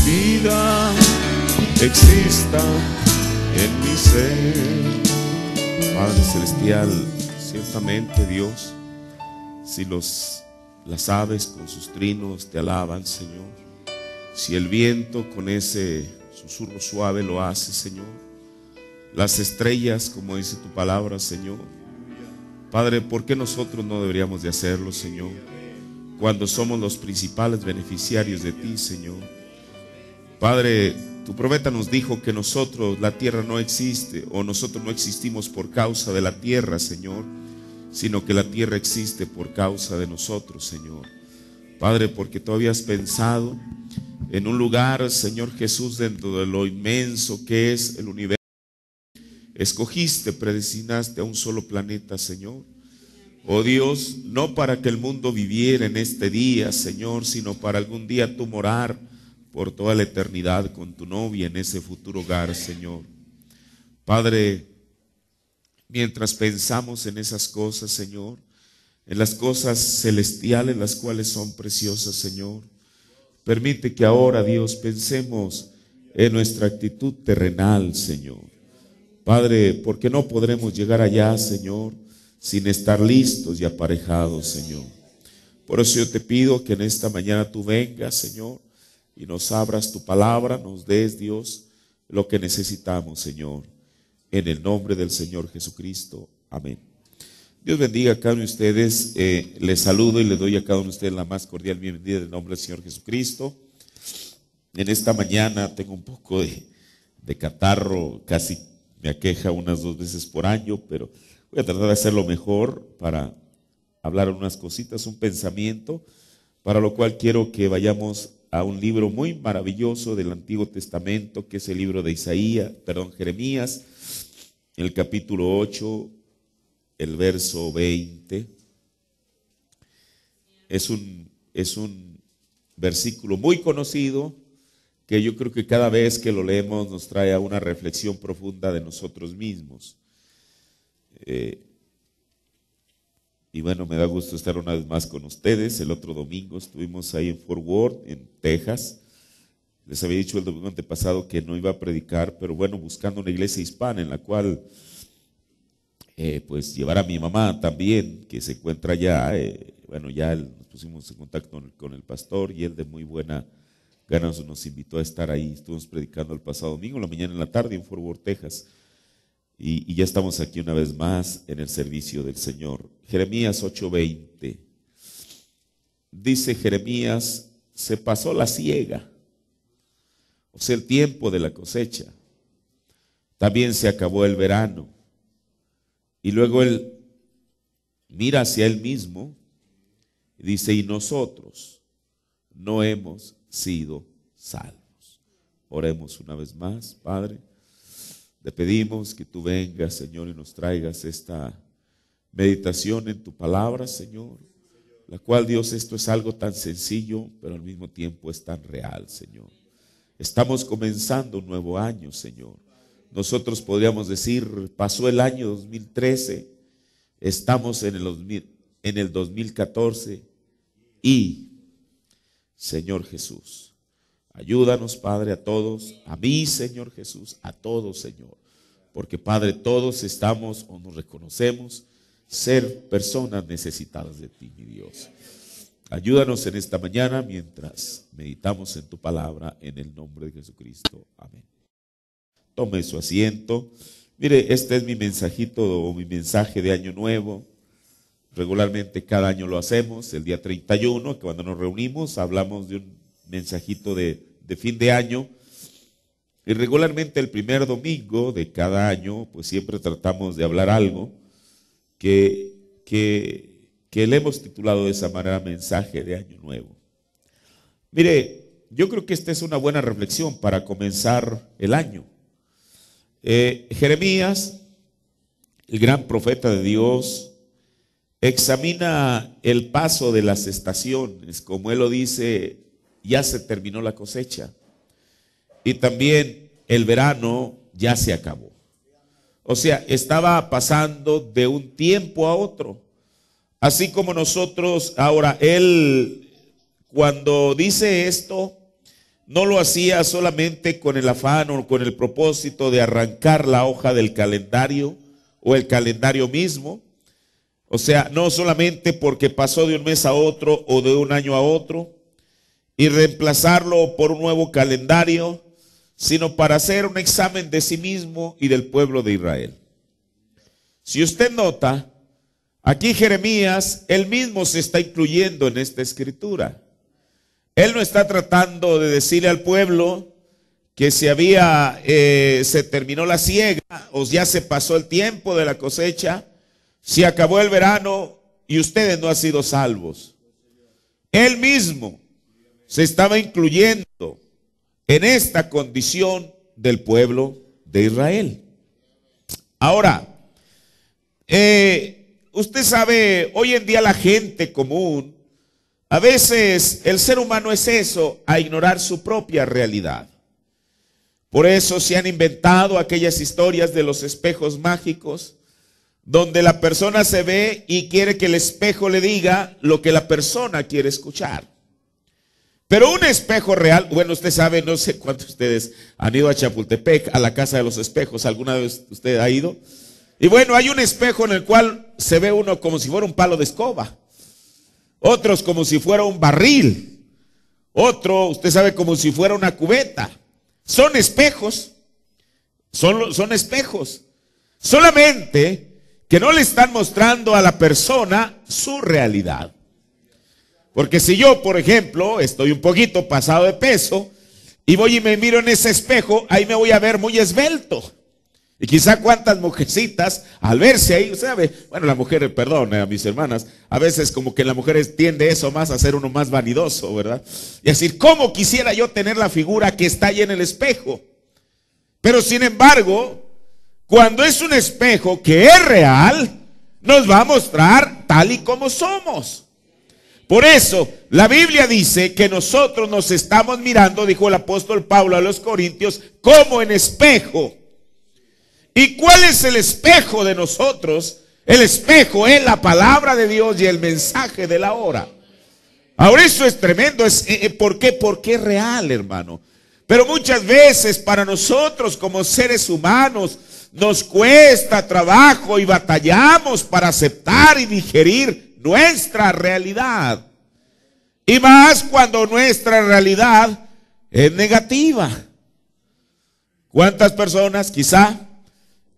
vida exista en mi ser. Padre celestial, ciertamente Dios, si las aves con sus trinos te alaban, Señor, si el viento con ese susurro suave lo hace, Señor, las estrellas, como dice tu palabra, Señor, Padre, ¿por qué nosotros no deberíamos de hacerlo, Señor? Cuando somos los principales beneficiarios de ti, Señor. Padre, tu profeta nos dijo que nosotros, la tierra no existe, o nosotros no existimos por causa de la tierra, Señor, sino que la tierra existe por causa de nosotros, Señor. Padre, porque tú habías pensado en un lugar, Señor Jesús, dentro de lo inmenso que es el universo. Escogiste, predestinaste a un solo planeta, Señor. Oh Dios, no para que el mundo viviera en este día, Señor, sino para algún día tú morar por toda la eternidad con tu novia en ese futuro hogar, Señor. Padre, mientras pensamos en esas cosas, Señor, en las cosas celestiales, las cuales son preciosas, Señor, permite que ahora, Dios, pensemos en nuestra actitud terrenal, Señor. Padre, porque no podremos llegar allá, Señor, sin estar listos y aparejados, Señor. Por eso yo te pido que en esta mañana tú vengas, Señor, y nos abras tu palabra, nos des, Dios, lo que necesitamos, Señor, en el nombre del Señor Jesucristo. Amén. Dios bendiga a cada uno de ustedes. Les saludo y les doy a cada uno de ustedes la más cordial bienvenida en el nombre del Señor Jesucristo. En esta mañana tengo un poco de catarro, casi me aqueja unas 2 veces por año, pero voy a tratar de hacerlo mejor para hablar unas cositas, un pensamiento, para lo cual quiero que vayamos a un libro muy maravilloso del Antiguo Testamento, que es el libro de Jeremías, en el capítulo 8, el verso 20. Es un versículo muy conocido, que yo creo que cada vez que lo leemos nos trae a una reflexión profunda de nosotros mismos. Y bueno, me da gusto estar una vez más con ustedes. El otro domingo estuvimos ahí en Fort Worth, en Texas. Les había dicho el domingo antepasado que no iba a predicar, pero bueno, buscando una iglesia hispana en la cual pues llevar a mi mamá también, que se encuentra allá. Bueno, ya nos pusimos en contacto con el pastor y él de muy buena gana nos invitó a estar ahí. Estuvimos predicando el pasado domingo, en la mañana y en la tarde en Fort Worth, Texas. Y ya estamos aquí una vez más en el servicio del Señor. Jeremías 8:20. Dice Jeremías, se pasó la siega, o sea, el tiempo de la cosecha. También se acabó el verano. Y luego él mira hacia él mismo y dice, y nosotros no hemos sido salvos. Oremos una vez más, Padre. Te pedimos que tú vengas, Señor, y nos traigas esta meditación en tu palabra, Señor, la cual, Dios, esto es algo tan sencillo, pero al mismo tiempo es tan real, Señor. Estamos comenzando un nuevo año, Señor. Nosotros podríamos decir, pasó el año 2013, estamos en el 2014 y, Señor Jesús, ayúdanos, Padre, a todos, a mí, Señor Jesús, a todos, Señor. Porque, Padre, todos estamos o nos reconocemos ser personas necesitadas de ti, mi Dios. Ayúdanos en esta mañana mientras meditamos en tu palabra, en el nombre de Jesucristo. Amén. Tome su asiento. Mire, este es mi mensajito o mi mensaje de Año Nuevo. Regularmente cada año lo hacemos, el día 31, que cuando nos reunimos hablamos de un mensajito de fin de año, y regularmente el primer domingo de cada año pues siempre tratamos de hablar algo que le hemos titulado de esa manera mensaje de año nuevo. Mire, yo creo que esta es una buena reflexión para comenzar el año. Jeremías, el gran profeta de Dios, examina el paso de las estaciones, como él lo dice. Ya se terminó la cosecha y también el verano ya se acabó. O sea, estaba pasando de un tiempo a otro. Así como nosotros, ahora él cuando dice esto, no lo hacía solamente con el afán o con el propósito de arrancar la hoja del calendario o el calendario mismo. O sea, no solamente porque pasó de un mes a otro o de un año a otro y reemplazarlo por un nuevo calendario, sino para hacer un examen de sí mismo y del pueblo de Israel. Si usted nota, aquí Jeremías, él mismo se está incluyendo en esta escritura. Él no está tratando de decirle al pueblo que se terminó la siega o ya se pasó el tiempo de la cosecha, se acabó el verano y ustedes no han sido salvos. Él mismo se estaba incluyendo en esta condición del pueblo de Israel. Ahora, usted sabe, hoy en día la gente común, a veces el ser humano es eso, a ignorar su propia realidad. Por eso se han inventado aquellas historias de los espejos mágicos, donde la persona se ve y quiere que el espejo le diga lo que la persona quiere escuchar. Pero un espejo real, bueno, usted sabe, no sé cuántos de ustedes han ido a Chapultepec, a la Casa de los Espejos, ¿alguna vez usted ha ido? Y bueno, hay un espejo en el cual se ve uno como si fuera un palo de escoba, otros como si fuera un barril, otro, usted sabe, como si fuera una cubeta. Son espejos, son espejos, solamente que no le están mostrando a la persona su realidad. Porque si yo, por ejemplo, estoy un poquito pasado de peso y voy y me miro en ese espejo, ahí me voy a ver muy esbelto. Y quizá cuántas mujercitas al verse ahí, ¿sabe? Bueno, la mujer, perdón, a mis hermanas, a veces como que la mujer tiende eso más a ser uno más vanidoso, ¿verdad? Y decir, ¿cómo quisiera yo tener la figura que está ahí en el espejo? Pero sin embargo, cuando es un espejo que es real, nos va a mostrar tal y como somos. Por eso, la Biblia dice que nosotros nos estamos mirando, dijo el apóstol Pablo a los Corintios, como en espejo. ¿Y cuál es el espejo de nosotros? El espejo es la palabra de Dios y el mensaje de la hora. Ahora eso es tremendo. ¿Por qué? Porque es real, hermano. Pero muchas veces para nosotros como seres humanos nos cuesta trabajo y batallamos para aceptar y digerir nuestra realidad. Y más cuando nuestra realidad es negativa. ¿Cuántas personas quizá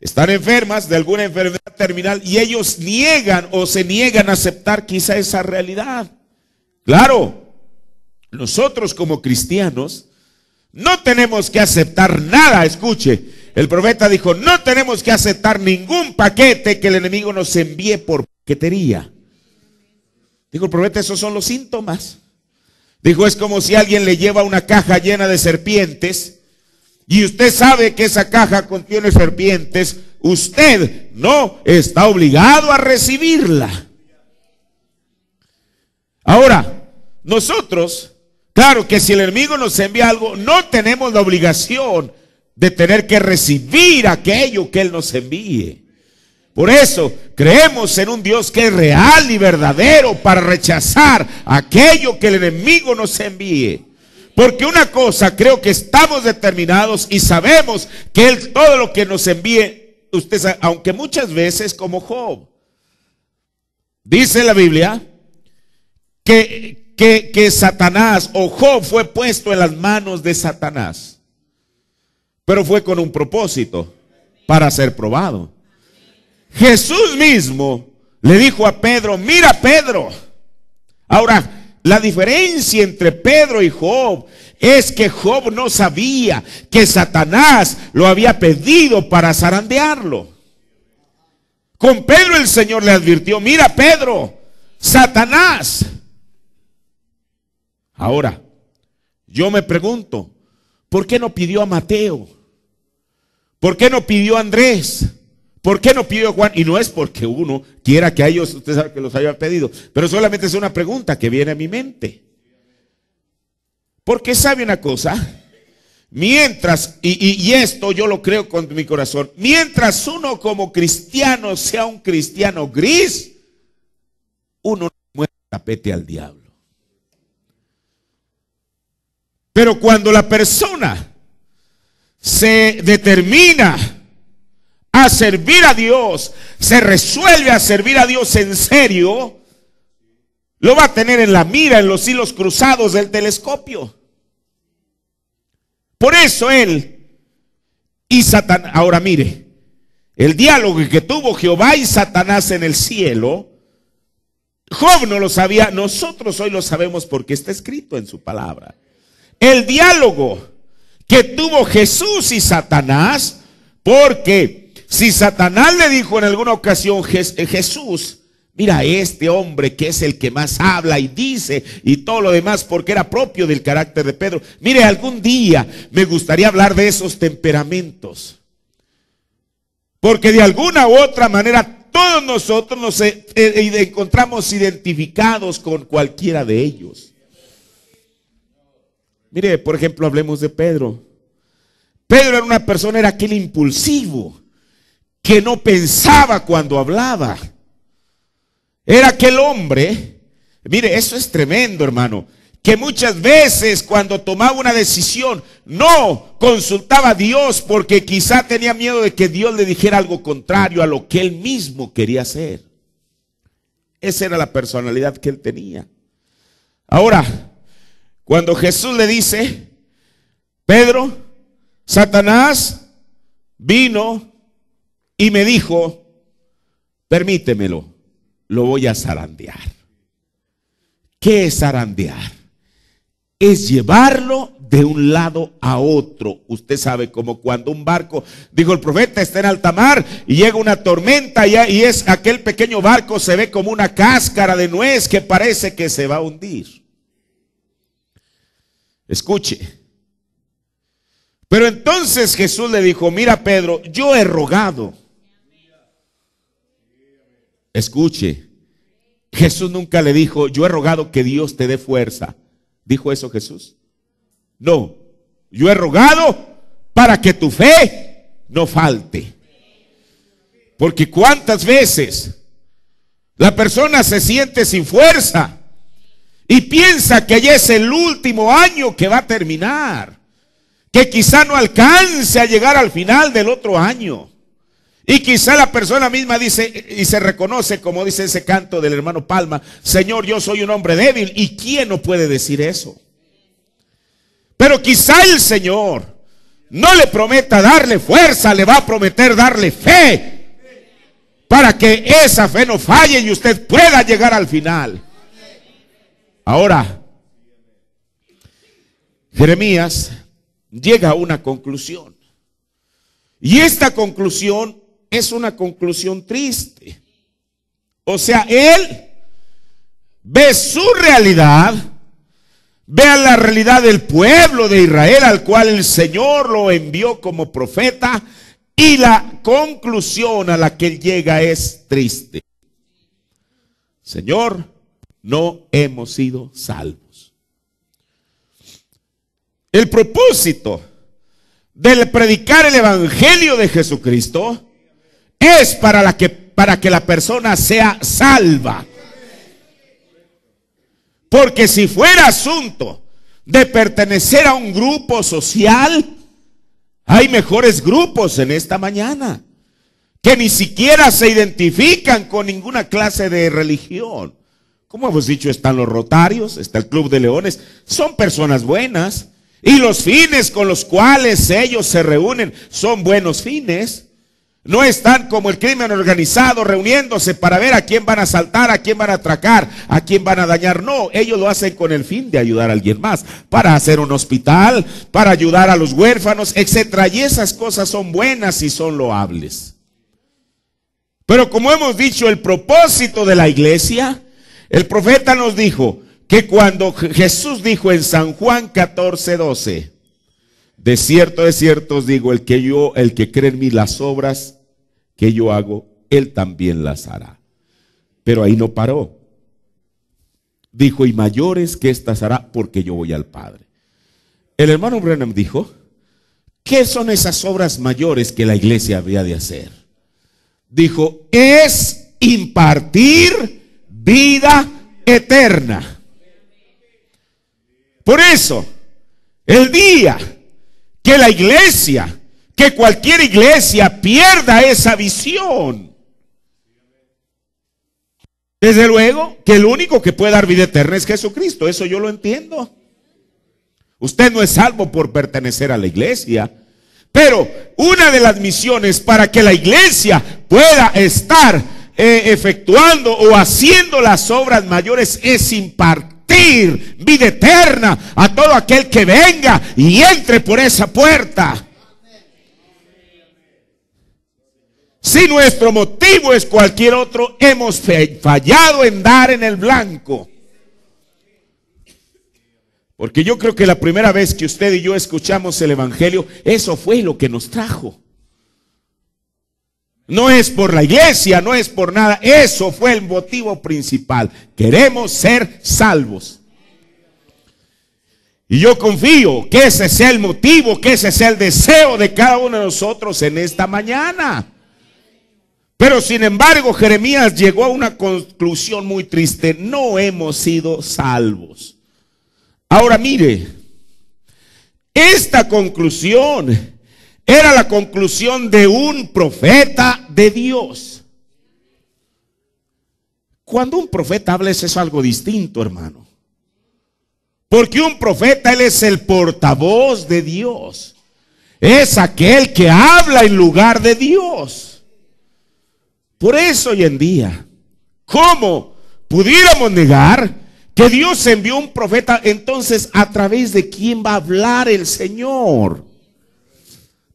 están enfermas de alguna enfermedad terminal y ellos niegan o se niegan a aceptar quizá esa realidad? Claro, nosotros como cristianos no tenemos que aceptar nada. Escuche, el profeta dijo, no tenemos que aceptar ningún paquete que el enemigo nos envíe por paquetería. Dijo el profeta, esos son los síntomas. Dijo, es como si alguien le lleva una caja llena de serpientes y usted sabe que esa caja contiene serpientes, usted no está obligado a recibirla. Ahora, nosotros, claro que si el enemigo nos envía algo, no tenemos la obligación de tener que recibir aquello que él nos envíe. Por eso creemos en un Dios que es real y verdadero para rechazar aquello que el enemigo nos envíe. Porque una cosa, creo que estamos determinados y sabemos que Él todo lo que nos envíe, usted sabe, aunque muchas veces como Job, dice la Biblia que Satanás o Job fue puesto en las manos de Satanás, pero fue con un propósito, para ser probado. Jesús mismo le dijo a Pedro, mira Pedro. Ahora, la diferencia entre Pedro y Job es que Job no sabía que Satanás lo había pedido para zarandearlo. Con Pedro el Señor le advirtió, mira Pedro, Satanás. Ahora, yo me pregunto, ¿por qué no pidió a Mateo? ¿Por qué no pidió a Andrés? ¿Por qué no pidió a Juan? Y no es porque uno quiera que a ellos, usted sabe que los haya pedido, pero solamente es una pregunta que viene a mi mente. Porque sabe una cosa, mientras, y esto yo lo creo con mi corazón, mientras uno como cristiano sea un cristiano gris, uno no mueve el tapete al diablo. Pero cuando la persona se determina a servir a Dios, se resuelve a servir a Dios en serio, lo va a tener en la mira, en los hilos cruzados del telescopio. Por eso él y Satanás, ahora mire, el diálogo que tuvo Jehová y Satanás en el cielo, Job no lo sabía, nosotros hoy lo sabemos porque está escrito en su palabra. El diálogo que tuvo Jesús y Satanás, porque si Satanás le dijo en alguna ocasión Jesús, mira este hombre que es el que más habla y dice y todo lo demás, porque era propio del carácter de Pedro. Mire, algún día me gustaría hablar de esos temperamentos, porque de alguna u otra manera todos nosotros nos encontramos identificados con cualquiera de ellos. Mire, por ejemplo, hablemos de Pedro. Pedro era una persona, era aquel impulsivo que no pensaba cuando hablaba. Era aquel hombre, mire, eso es tremendo, hermano, que muchas veces cuando tomaba una decisión no consultaba a Dios porque quizá tenía miedo de que Dios le dijera algo contrario a lo que él mismo quería hacer. Esa era la personalidad que él tenía. Ahora, cuando Jesús le dice, Pedro, Satanás vino y me dijo, permítemelo, lo voy a zarandear. ¿Qué es zarandear? Es llevarlo de un lado a otro. Usted sabe, como cuando un barco, dijo el profeta, está en alta mar y llega una tormenta y es aquel pequeño barco, se ve como una cáscara de nuez que parece que se va a hundir. Escuche. Pero entonces Jesús le dijo, mira Pedro, yo he rogado. Escuche. Jesús nunca le dijo, yo he rogado que Dios te dé fuerza. ¿Dijo eso Jesús? No, yo he rogado para que tu fe no falte. Porque cuántas veces la persona se siente sin fuerza y piensa que ya es el último año que va a terminar, que quizá no alcance a llegar al final del otro año. Y quizá la persona misma dice y se reconoce, como dice ese canto del hermano Palma, Señor, yo soy un hombre débil. ¿Y quién no puede decir eso? Pero quizá el Señor no le prometa darle fuerza, le va a prometer darle fe, para que esa fe no falle y usted pueda llegar al final. Ahora, Jeremías llega a una conclusión. Y esta conclusión es una conclusión triste. O sea, él ve su realidad, ve a la realidad del pueblo de Israel, al cual el Señor lo envió como profeta, y la conclusión a la que él llega es triste. Señor, no hemos sido salvos. El propósito del predicar el evangelio de Jesucristo es para que la persona sea salva. Porque si fuera asunto de pertenecer a un grupo social, hay mejores grupos en esta mañana que ni siquiera se identifican con ninguna clase de religión. Como hemos dicho, están los Rotarios, está el Club de Leones, son personas buenas. Y los fines con los cuales ellos se reúnen son buenos fines. No están como el crimen organizado reuniéndose para ver a quién van a asaltar, a quién van a atracar, a quién van a dañar. No, ellos lo hacen con el fin de ayudar a alguien más, para hacer un hospital, para ayudar a los huérfanos, etcétera. Y esas cosas son buenas y son loables. Pero como hemos dicho, el propósito de la iglesia, el profeta nos dijo que cuando Jesús dijo en San Juan 14:12, de cierto os digo, el que cree en mí, las obras que yo hago, él también las hará. Pero ahí no paró. Dijo, y mayores que estas hará, porque yo voy al Padre. El hermano Branham dijo, ¿qué son esas obras mayores que la iglesia había de hacer? Dijo, es impartir vida eterna. Por eso, El día que la iglesia, que cualquier iglesia pierda esa visión, desde luego que el único que puede dar vida eterna es Jesucristo. Eso yo lo entiendo. Usted no es salvo por pertenecer a la iglesia. Pero una de las misiones para que la iglesia pueda estar efectuando o haciendo las obras mayores es impartir vida eterna a todo aquel que venga y entre por esa puerta. Si nuestro motivo es cualquier otro, hemos fallado en dar en el blanco. Porque yo creo que la primera vez que usted y yo escuchamos el evangelio, eso fue lo que nos trajo. No es por la iglesia, no es por nada, eso fue el motivo principal. Queremos ser salvos. Y yo confío que ese sea el motivo, que ese sea el deseo de cada uno de nosotros en esta mañana. Pero sin embargo, Jeremías llegó a una conclusión muy triste: no hemos sido salvos. Ahora mire, esta conclusión era la conclusión de un profeta de Dios. Cuando un profeta habla, eso es algo distinto, hermano. Porque un profeta, él es el portavoz de Dios. Es aquel que habla en lugar de Dios. Por eso hoy en día, ¿cómo pudiéramos negar que Dios envió un profeta? Entonces, ¿a través de quién va a hablar el Señor?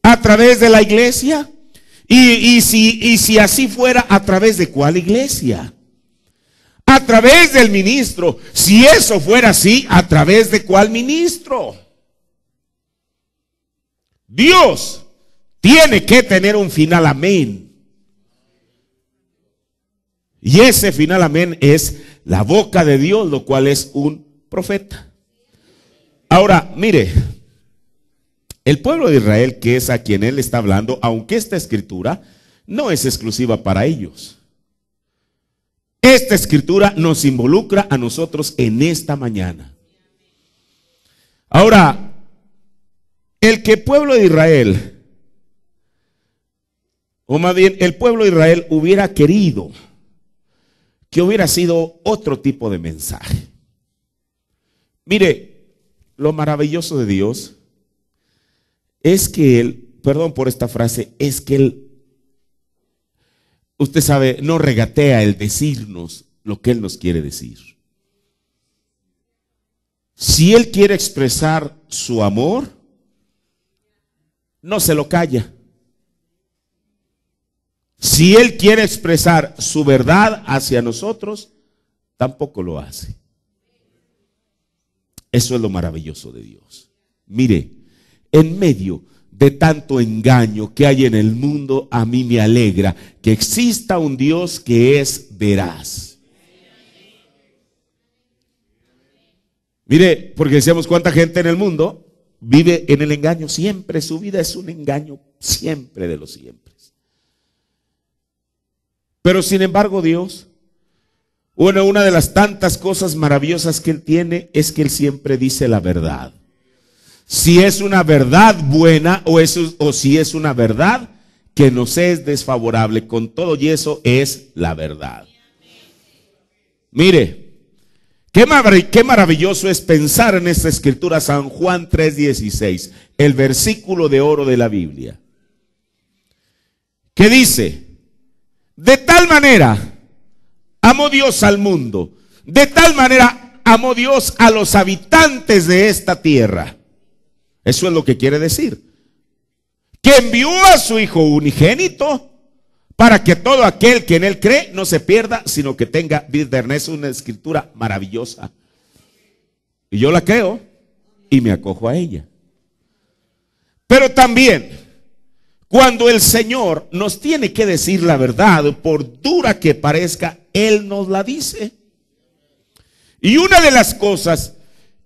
¿A través de la iglesia? Y si así fuera, ¿a través de cuál iglesia? A través del ministro. Si eso fuera así, ¿a través de cuál ministro? Dios tiene que tener un final amén. Y ese final amén es la boca de Dios, lo cual es un profeta. Ahora, mire, el pueblo de Israel, que es a quien él está hablando, aunque esta escritura no es exclusiva para ellos. Esta escritura nos involucra a nosotros en esta mañana. Ahora, el que el pueblo de Israel, o más bien el pueblo de Israel hubiera querido que hubiera sido otro tipo de mensaje. Mire, lo maravilloso de Dios es que Él, perdón por esta frase, es que Él, usted sabe, no regatea el decirnos lo que Él nos quiere decir. Si Él quiere expresar su amor, no se lo calla. Si Él quiere expresar su verdad hacia nosotros, tampoco lo hace. Eso es lo maravilloso de Dios. Mire, en medio de tanto engaño que hay en el mundo, a mí me alegra que exista un Dios que es veraz. Mire, porque decíamos cuánta gente en el mundo vive en el engaño siempre. Su vida es un engaño siempre de los siempre. Pero sin embargo Dios, una de las tantas cosas maravillosas que Él tiene es que Él siempre dice la verdad. Si es una verdad buena o si es una verdad que nos es desfavorable, con todo y eso es la verdad. Mire, qué maravilloso es pensar en esta escritura, San Juan 3:16, el versículo de oro de la Biblia, que dice: de tal manera amó Dios al mundo, de tal manera amó Dios a los habitantes de esta tierra. Eso es lo que quiere decir, que envió a su Hijo unigénito para que todo aquel que en Él cree no se pierda, sino que tenga vida eterna. Es una escritura maravillosa. Y yo la creo y me acojo a ella. Pero también, cuando el Señor nos tiene que decir la verdad, por dura que parezca, Él nos la dice. Y una de las cosas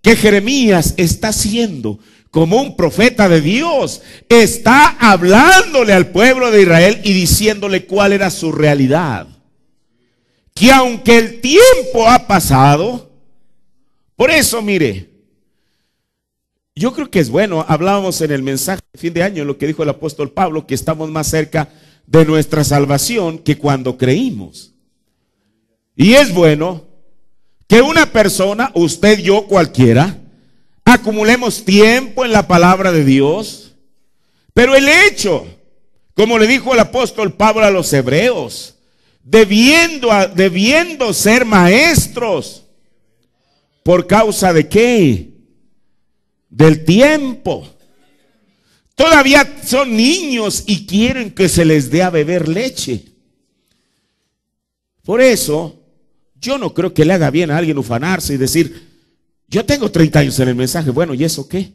que Jeremías está haciendo como un profeta de Dios, está hablándole al pueblo de Israel y diciéndole cuál era su realidad. Que aunque el tiempo ha pasado, por eso mire, Yo creo que es bueno. Hablábamos en el mensaje de fin de año, lo que dijo el apóstol Pablo, que estamos más cerca de nuestra salvación que cuando creímos. Y es bueno que una persona, usted, yo, cualquiera, acumulemos tiempo en la palabra de Dios. Pero el hecho, como le dijo el apóstol Pablo a los hebreos, debiendo ser maestros, ¿por causa de qué? Del tiempo. Todavía son niños y quieren que se les dé a beber leche. Por eso, yo no creo que le haga bien a alguien ufanarse y decir, yo tengo 30 años en el mensaje. Bueno, ¿y eso qué?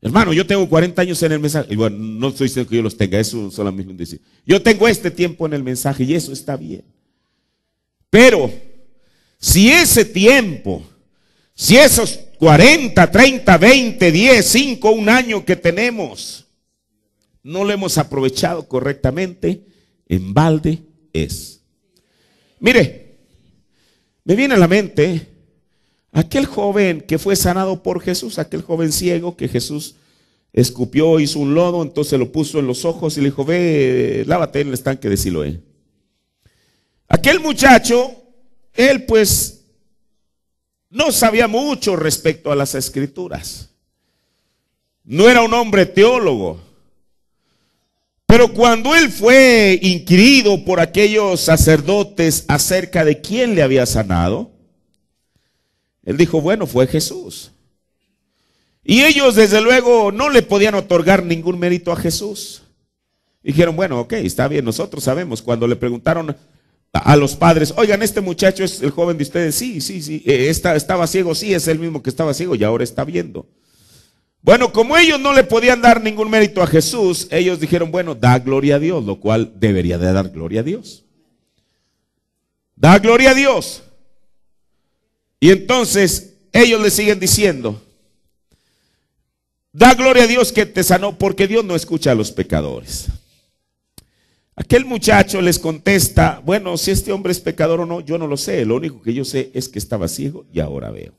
Hermano, yo tengo 40 años en el mensaje. Y bueno, no estoy diciendo que yo los tenga, eso solamente decir. Yo tengo este tiempo en el mensaje y eso está bien. Pero, si ese tiempo, si esos 40, 30, 20, 10, 5, un año que tenemos, no lo hemos aprovechado correctamente, en balde es. Mire, me viene a la mente aquel joven que fue sanado por Jesús, aquel joven ciego que Jesús escupió, hizo un lodo, entonces lo puso en los ojos y le dijo, ve, lávate en el estanque de Siloé. Aquel muchacho, él pues no sabía mucho respecto a las escrituras. No era un hombre teólogo. Pero cuando él fue inquirido por aquellos sacerdotes acerca de quién le había sanado, él dijo, bueno, fue Jesús. Y ellos desde luego no le podían otorgar ningún mérito a Jesús. Dijeron, bueno, ok, está bien, nosotros sabemos. Cuando le preguntaron a los padres, oigan, este muchacho es el joven de ustedes. Sí, estaba ciego, sí, es el mismo que estaba ciego y ahora está viendo. Bueno, como ellos no le podían dar ningún mérito a Jesús, ellos dijeron, bueno, da gloria a Dios, lo cual debería de dar gloria a Dios. Da gloria a Dios. Y entonces ellos le siguen diciendo, da gloria a Dios que te sanó, porque Dios no escucha a los pecadores. Aquel muchacho les contesta, bueno, si este hombre es pecador o no, yo no lo sé. Lo único que yo sé es que estaba ciego y ahora veo.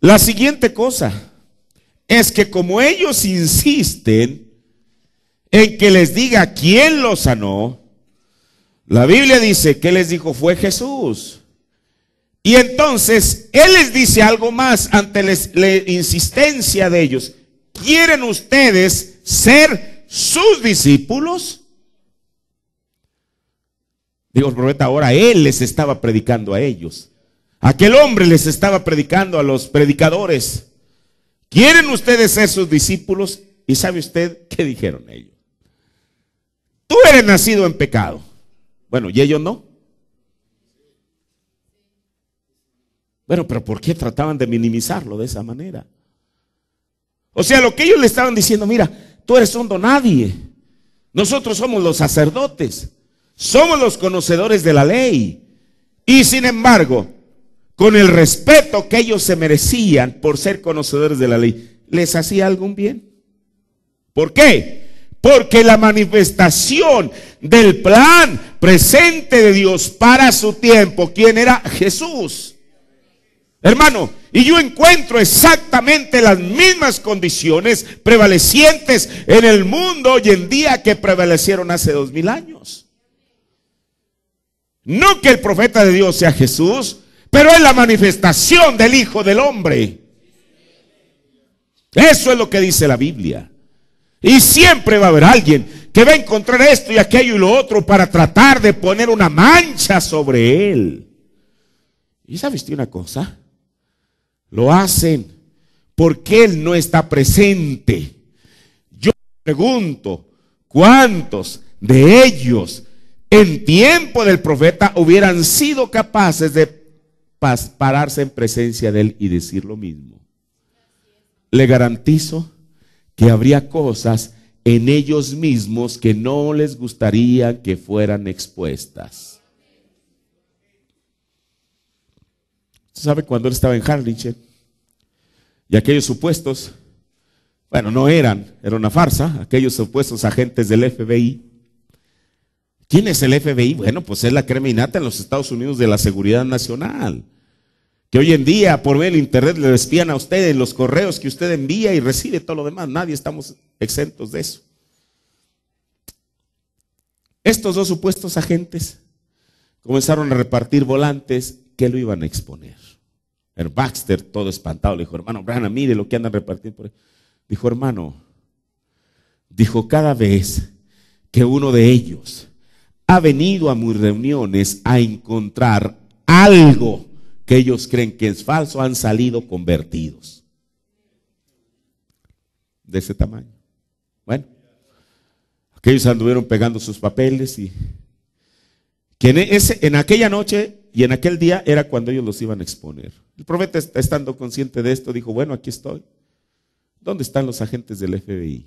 La siguiente cosa es que como ellos insisten en que les diga quién lo sanó, la Biblia dice que les dijo fue Jesús. Y entonces Él les dice algo más ante la insistencia de ellos. ¿Quieren ustedes ser sus discípulos? Digo, el profeta, ahora Él les estaba predicando a ellos. Aquel hombre les estaba predicando a los predicadores. ¿Quieren ustedes ser sus discípulos? ¿Y sabe usted qué dijeron ellos? Tú eres nacido en pecado. Bueno, ¿y ellos no? Bueno, pero ¿por qué trataban de minimizarlo de esa manera? O sea, lo que ellos le estaban diciendo, mira, tú eres un don nadie. Nosotros somos los sacerdotes. Somos los conocedores de la ley. Y sin embargo, con el respeto que ellos se merecían por ser conocedores de la ley, ¿les hacía algún bien? ¿Por qué? Porque la manifestación del plan presente de Dios para su tiempo, ¿quién era? Jesús. Hermano, y yo encuentro exactamente las mismas condiciones prevalecientes en el mundo hoy en día que prevalecieron hace 2000 años. No que el profeta de Dios sea Jesús, pero es la manifestación del Hijo del Hombre. Eso es lo que dice la Biblia. Y siempre va a haber alguien que va a encontrar esto y aquello y lo otro para tratar de poner una mancha sobre él. ¿Y sabes una cosa? Lo hacen porque Él no está presente. Yo pregunto, ¿cuántos de ellos en tiempo del profeta hubieran sido capaces de pararse en presencia de Él y decir lo mismo? Le garantizo que habría cosas en ellos mismos que no les gustaría que fueran expuestas. ¿Sabe cuando él estaba en Harlingen? Y aquellos supuestos, bueno, no eran, era una farsa, aquellos supuestos agentes del FBI. ¿Quién es el FBI? Bueno, pues es la crema innata en los Estados Unidos de la seguridad nacional. Que hoy en día por ver el internet le espían a ustedes los correos que usted envía y recibe todo lo demás. Nadie estamos exentos de eso. Estos dos supuestos agentes comenzaron a repartir volantes que lo iban a exponer. El Baxter, todo espantado, le dijo: hermano Branham, mire lo que andan repartiendo por ahí. Dijo: hermano, dijo, cada vez que uno de ellos ha venido a mis reuniones a encontrar algo que ellos creen que es falso, han salido convertidos. De ese tamaño. Bueno, aquellos anduvieron pegando sus papeles y que en aquella noche y en aquel día era cuando ellos los iban a exponer. El profeta, estando consciente de esto, dijo: bueno, aquí estoy. ¿Dónde están los agentes del FBI?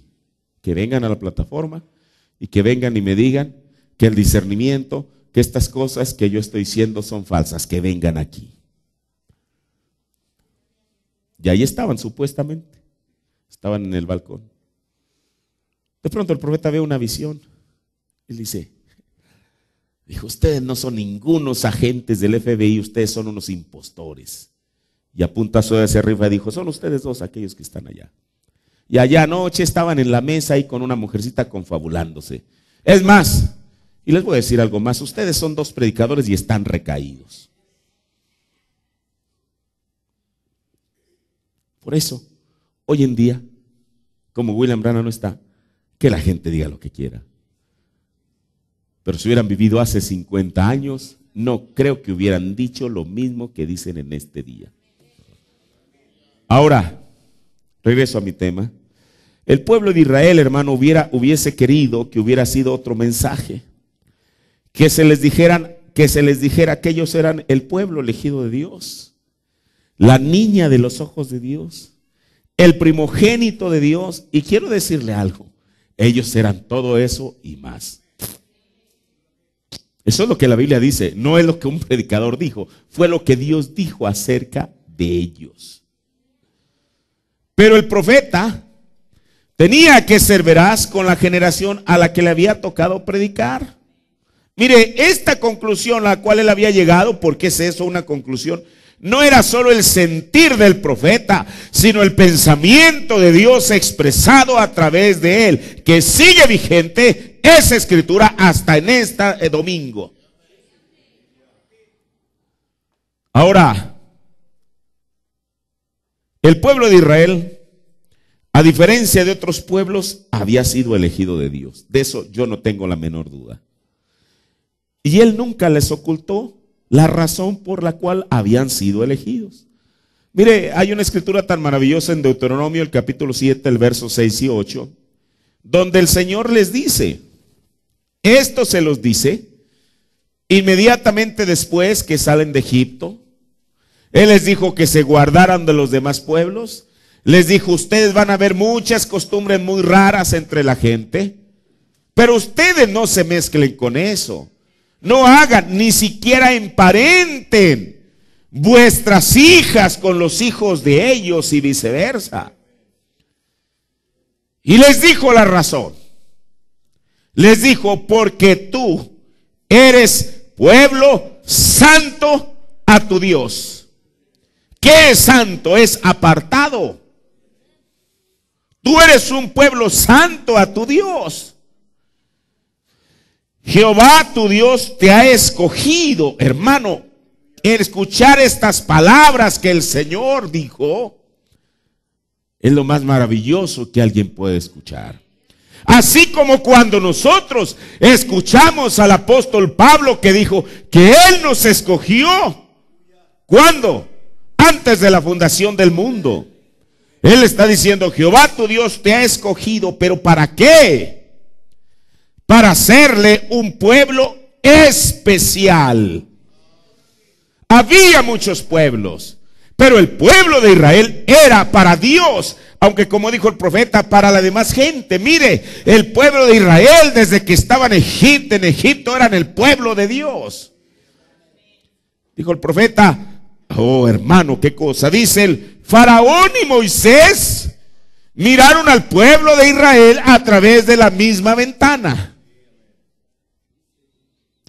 Que vengan a la plataforma y que vengan y me digan que el discernimiento, que estas cosas que yo estoy diciendo son falsas, que vengan aquí. Y ahí estaban supuestamente, estaban en el balcón. De pronto el profeta ve una visión. Él dijo: ustedes no son ningunos agentes del FBI, ustedes son unos impostores. Y apunta hacia arriba y dijo: son ustedes dos aquellos que están allá. Y allá anoche estaban en la mesa ahí con una mujercita confabulándose. Es más, y les voy a decir algo más, ustedes son dos predicadores y están recaídos. Por eso, hoy en día, como William Branham no está, que la gente diga lo que quiera. Pero si hubieran vivido hace 50 años, no creo que hubieran dicho lo mismo que dicen en este día. Ahora, regreso a mi tema. El pueblo de Israel, hermano, hubiese querido que hubiera sido otro mensaje. Que se les dijera que ellos eran el pueblo elegido de Dios. La niña de los ojos de Dios, el primogénito de Dios. Y quiero decirle algo, ellos eran todo eso y más. Eso es lo que la Biblia dice, no es lo que un predicador dijo, fue lo que Dios dijo acerca de ellos. Pero el profeta tenía que ser veraz con la generación a la que le había tocado predicar. Mire, esta conclusión a la cual él había llegado, porque es eso, una conclusión, no era solo el sentir del profeta, sino el pensamiento de Dios expresado a través de él, que sigue vigente esa escritura hasta en este domingo. Ahora, el pueblo de Israel, a diferencia de otros pueblos, había sido elegido de Dios. De eso yo no tengo la menor duda. Y él nunca les ocultó la razón por la cual habían sido elegidos. Mire, hay una escritura tan maravillosa en Deuteronomio, el capítulo 7, el verso 6 y 8, donde el Señor les dice, esto se los dice inmediatamente después que salen de Egipto. Él les dijo que se guardaran de los demás pueblos. Les dijo, ustedes van a ver muchas costumbres muy raras entre la gente, pero ustedes no se mezclen con eso. No hagan, ni siquiera emparenten vuestras hijas con los hijos de ellos y viceversa. Y les dijo la razón. Les dijo, porque tú eres pueblo santo a tu Dios. ¿Qué es santo? Es apartado. Tú eres un pueblo santo a tu Dios. Jehová tu Dios te ha escogido, hermano. El escuchar estas palabras que el Señor dijo es lo más maravilloso que alguien puede escuchar. Así como cuando nosotros escuchamos al apóstol Pablo que dijo que Él nos escogió. ¿Cuándo? Antes de la fundación del mundo. Él está diciendo, Jehová tu Dios te ha escogido, pero ¿para qué? Para hacerle un pueblo especial. Había muchos pueblos, pero el pueblo de Israel era para Dios, aunque como dijo el profeta, para la demás gente. Mire, el pueblo de Israel desde que estaba en Egipto eran el pueblo de Dios. Dijo el profeta, oh hermano, qué cosa. Dice el Faraón y Moisés miraron al pueblo de Israel a través de la misma ventana.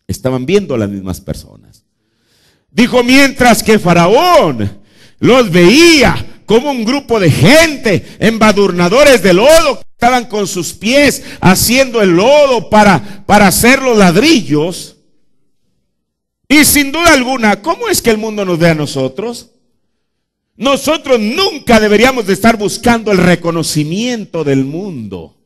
Estaban viendo a las mismas personas. Dijo, mientras que Faraón los veía como un grupo de gente, embadurnadores de lodo, que estaban con sus pies haciendo el lodo para hacer los ladrillos. Y sin duda alguna, ¿cómo es que el mundo nos ve a nosotros? Nosotros nunca deberíamos de estar buscando el reconocimiento del mundo.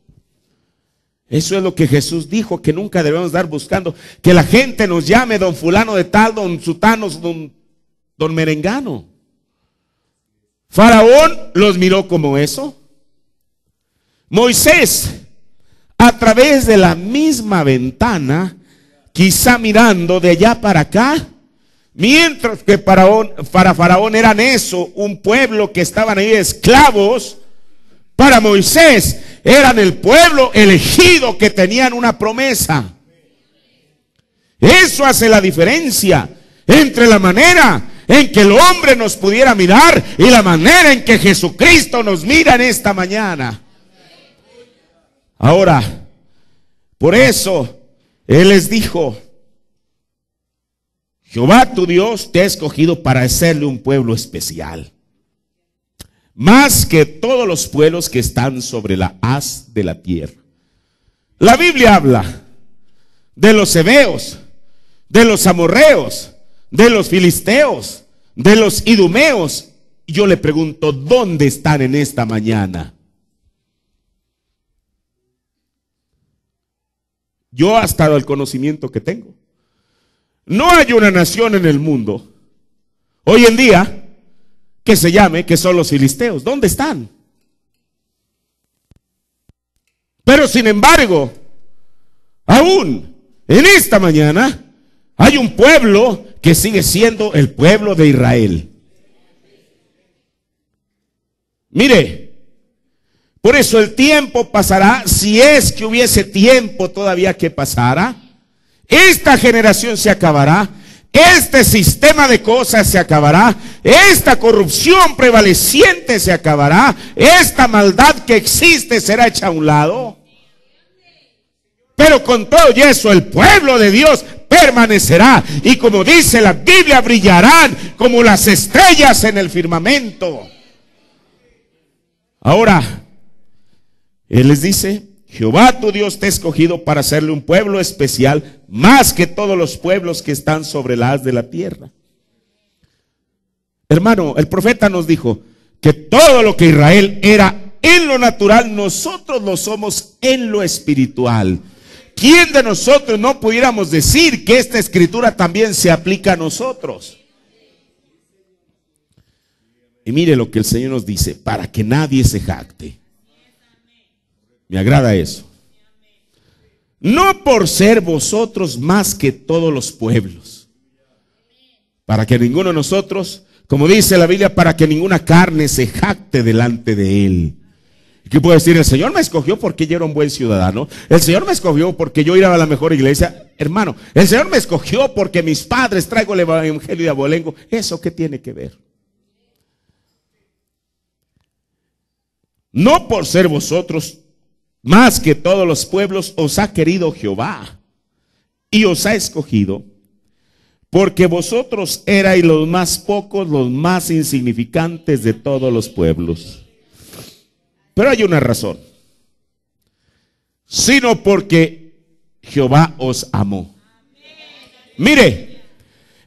Eso es lo que Jesús dijo, que nunca debemos estar buscando que la gente nos llame don fulano de tal, don sutano, don merengano. Faraón los miró como eso. Moisés, a través de la misma ventana, quizá mirando de allá para acá, mientras que para Faraón eran eso, un pueblo que estaban ahí esclavos, para Moisés eran el pueblo elegido que tenían una promesa. Eso hace la diferencia entre la manera en que el hombre nos pudiera mirar y la manera en que Jesucristo nos mira en esta mañana. Ahora, por eso Él les dijo, Jehová tu Dios te ha escogido para hacerle un pueblo especial, más que todos los pueblos que están sobre la haz de la tierra. La Biblia habla de los heveos, de los amorreos, de los filisteos, de los idumeos. Yo le pregunto, ¿dónde están en esta mañana? Yo hasta el conocimiento que tengo, no hay una nación en el mundo hoy en día que se llame que son los filisteos. ¿Dónde están? Pero sin embargo, aún en esta mañana hay un pueblo que sigue siendo el pueblo de Israel. Mire, por eso el tiempo pasará, si es que hubiese tiempo todavía que pasara. Esta generación se acabará, este sistema de cosas se acabará, esta corrupción prevaleciente se acabará, esta maldad que existe será hecha a un lado. Pero con todo y eso, el pueblo de Dios permanecerá, y como dice la Biblia, brillarán como las estrellas en el firmamento. Ahora, Él les dice, Jehová tu Dios te ha escogido para hacerle un pueblo especial, más que todos los pueblos que están sobre la haz de la tierra. Hermano, el profeta nos dijo que todo lo que Israel era en lo natural, nosotros lo somos en lo espiritual. ¿Quién de nosotros no pudiéramos decir que esta escritura también se aplica a nosotros? Y mire lo que el Señor nos dice, para que nadie se jacte. Me agrada eso. No por ser vosotros más que todos los pueblos, para que ninguno de nosotros, como dice la Biblia, para que ninguna carne se jacte delante de Él. ¿Qué puede decir? El Señor me escogió porque yo era un buen ciudadano. El Señor me escogió porque yo iba a la mejor iglesia. Hermano, el Señor me escogió porque mis padres traigo el evangelio de abolengo. ¿Eso qué tiene que ver? No por ser vosotros más que todos los pueblos os ha querido Jehová y os ha escogido, porque vosotros erais los más pocos, los más insignificantes de todos los pueblos. Pero hay una razón, sino porque Jehová os amó. Mire,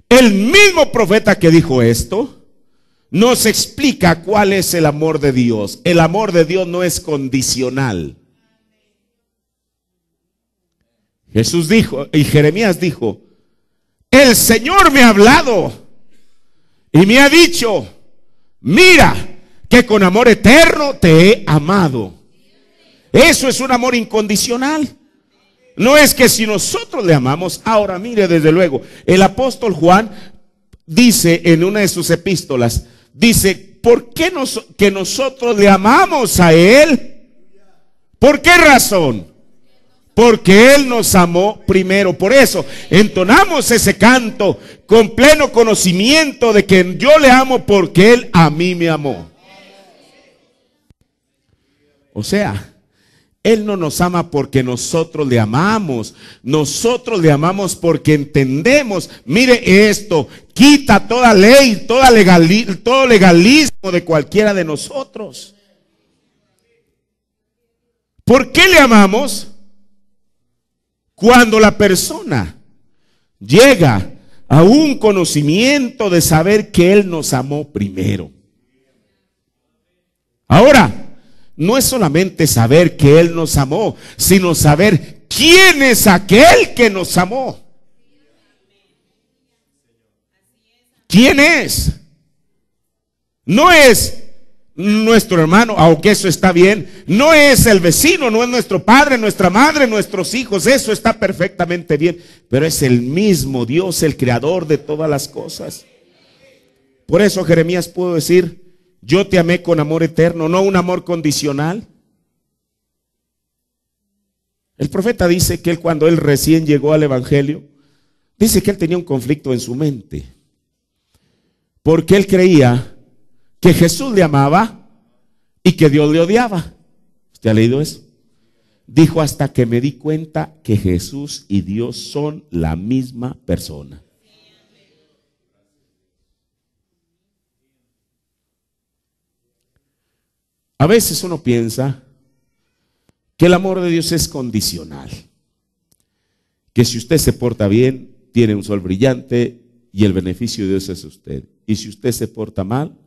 el mismo profeta que dijo esto nos explica cuál es el amor de Dios. El amor de Dios no es condicional. Jesús dijo, y Jeremías dijo, el Señor me ha hablado y me ha dicho, mira que con amor eterno te he amado. Eso es un amor incondicional. No es que si nosotros le amamos. Ahora mire, desde luego, el apóstol Juan dice en una de sus epístolas, dice, ¿por qué que nosotros le amamos a Él? ¿Por qué razón? Porque Él nos amó primero. Por eso entonamos ese canto con pleno conocimiento de que yo le amo porque Él a mí me amó. O sea, Él no nos ama porque nosotros le amamos. Nosotros le amamos porque entendemos. Mire esto, quita toda ley, todo legalismo de cualquiera de nosotros. ¿Por qué le amamos? Cuando la persona llega a un conocimiento de saber que Él nos amó primero. Ahora, no es solamente saber que Él nos amó, sino saber quién es aquel que nos amó. ¿Quién es? No es nuestro hermano, aunque eso está bien. No es el vecino, no es nuestro padre, nuestra madre, nuestros hijos. Eso está perfectamente bien. Pero es el mismo Dios, el creador de todas las cosas. Por eso Jeremías pudo decir: yo te amé con amor eterno, no un amor condicional. El profeta dice que él, cuando él recién llegó al evangelio, dice que él tenía un conflicto en su mente, porque él creía que Jesús le amaba y que Dios le odiaba. ¿Usted ha leído eso? Dijo: hasta que me di cuenta que Jesús y Dios son la misma persona. A veces uno piensa que el amor de Dios es condicional, que si usted se porta bien, tiene un sol brillante y el beneficio de Dios es usted. Y si usted se porta mal,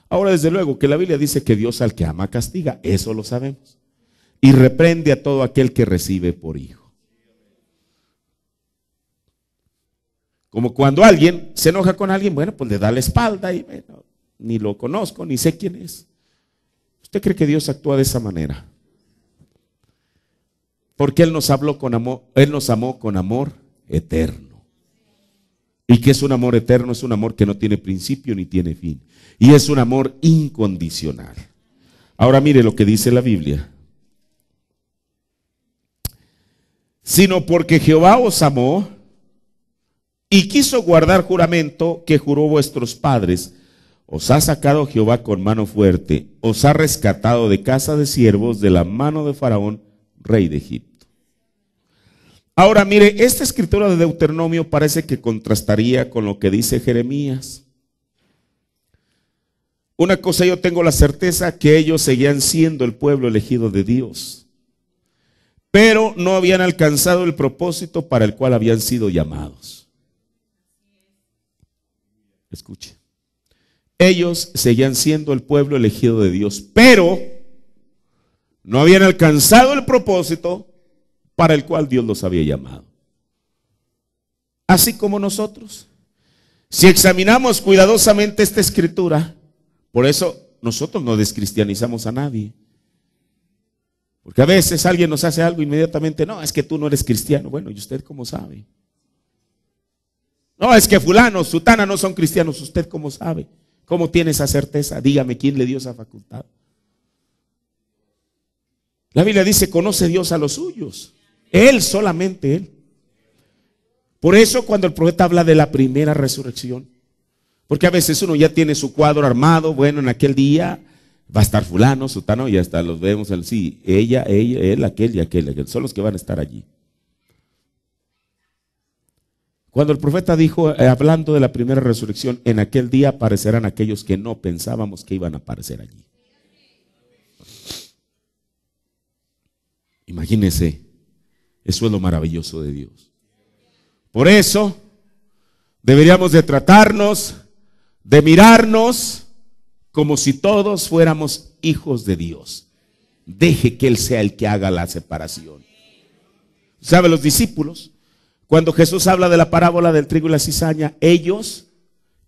ahora desde luego que la Biblia dice que Dios al que ama castiga, eso lo sabemos, y reprende a todo aquel que recibe por hijo. Como cuando alguien se enoja con alguien, bueno, pues le da la espalda y bueno, ni lo conozco, ni sé quién es. ¿Usted cree que Dios actúa de esa manera? Porque Él nos habló con amor, Él nos amó con amor eterno. ¿Y qué es un amor eterno? Es un amor que no tiene principio ni tiene fin. Y es un amor incondicional. Ahora mire lo que dice la Biblia. Sino porque Jehová os amó y quiso guardar juramento que juró vuestros padres. Os ha sacado Jehová con mano fuerte, os ha rescatado de casa de siervos, de la mano de Faraón, rey de Egipto. Ahora mire, esta escritura de Deuteronomio parece que contrastaría con lo que dice Jeremías. Una cosa yo tengo la certeza, que ellos seguían siendo el pueblo elegido de Dios, pero no habían alcanzado el propósito para el cual habían sido llamados. Escuche. Ellos seguían siendo el pueblo elegido de Dios, pero no habían alcanzado el propósito para el cual Dios los había llamado. Así como nosotros. Si examinamos cuidadosamente esta escritura, por eso nosotros no descristianizamos a nadie. Porque a veces alguien nos hace algo inmediatamente: no, es que tú no eres cristiano. Bueno, ¿y usted cómo sabe? No, es que fulano, sutana no son cristianos. ¿Usted cómo sabe? ¿Cómo tiene esa certeza? Dígame, ¿quién le dio esa facultad? La Biblia dice: conoce Dios a los suyos. Él, solamente Él. Por eso cuando el profeta habla de la primera resurrección, porque a veces uno ya tiene su cuadro armado, bueno, en aquel día va a estar fulano, sutano, y hasta los vemos, sí, ella, él, aquel y aquel, son los que van a estar allí. Cuando el profeta dijo, hablando de la primera resurrección, en aquel día aparecerán aquellos que no pensábamos que iban a aparecer allí. Imagínense, eso es lo maravilloso de Dios. Por eso deberíamos de tratarnos, de mirarnos como si todos fuéramos hijos de Dios. Deje que Él sea el que haga la separación. ¿Sabe? Los discípulos, cuando Jesús habla de la parábola del trigo y la cizaña, ellos,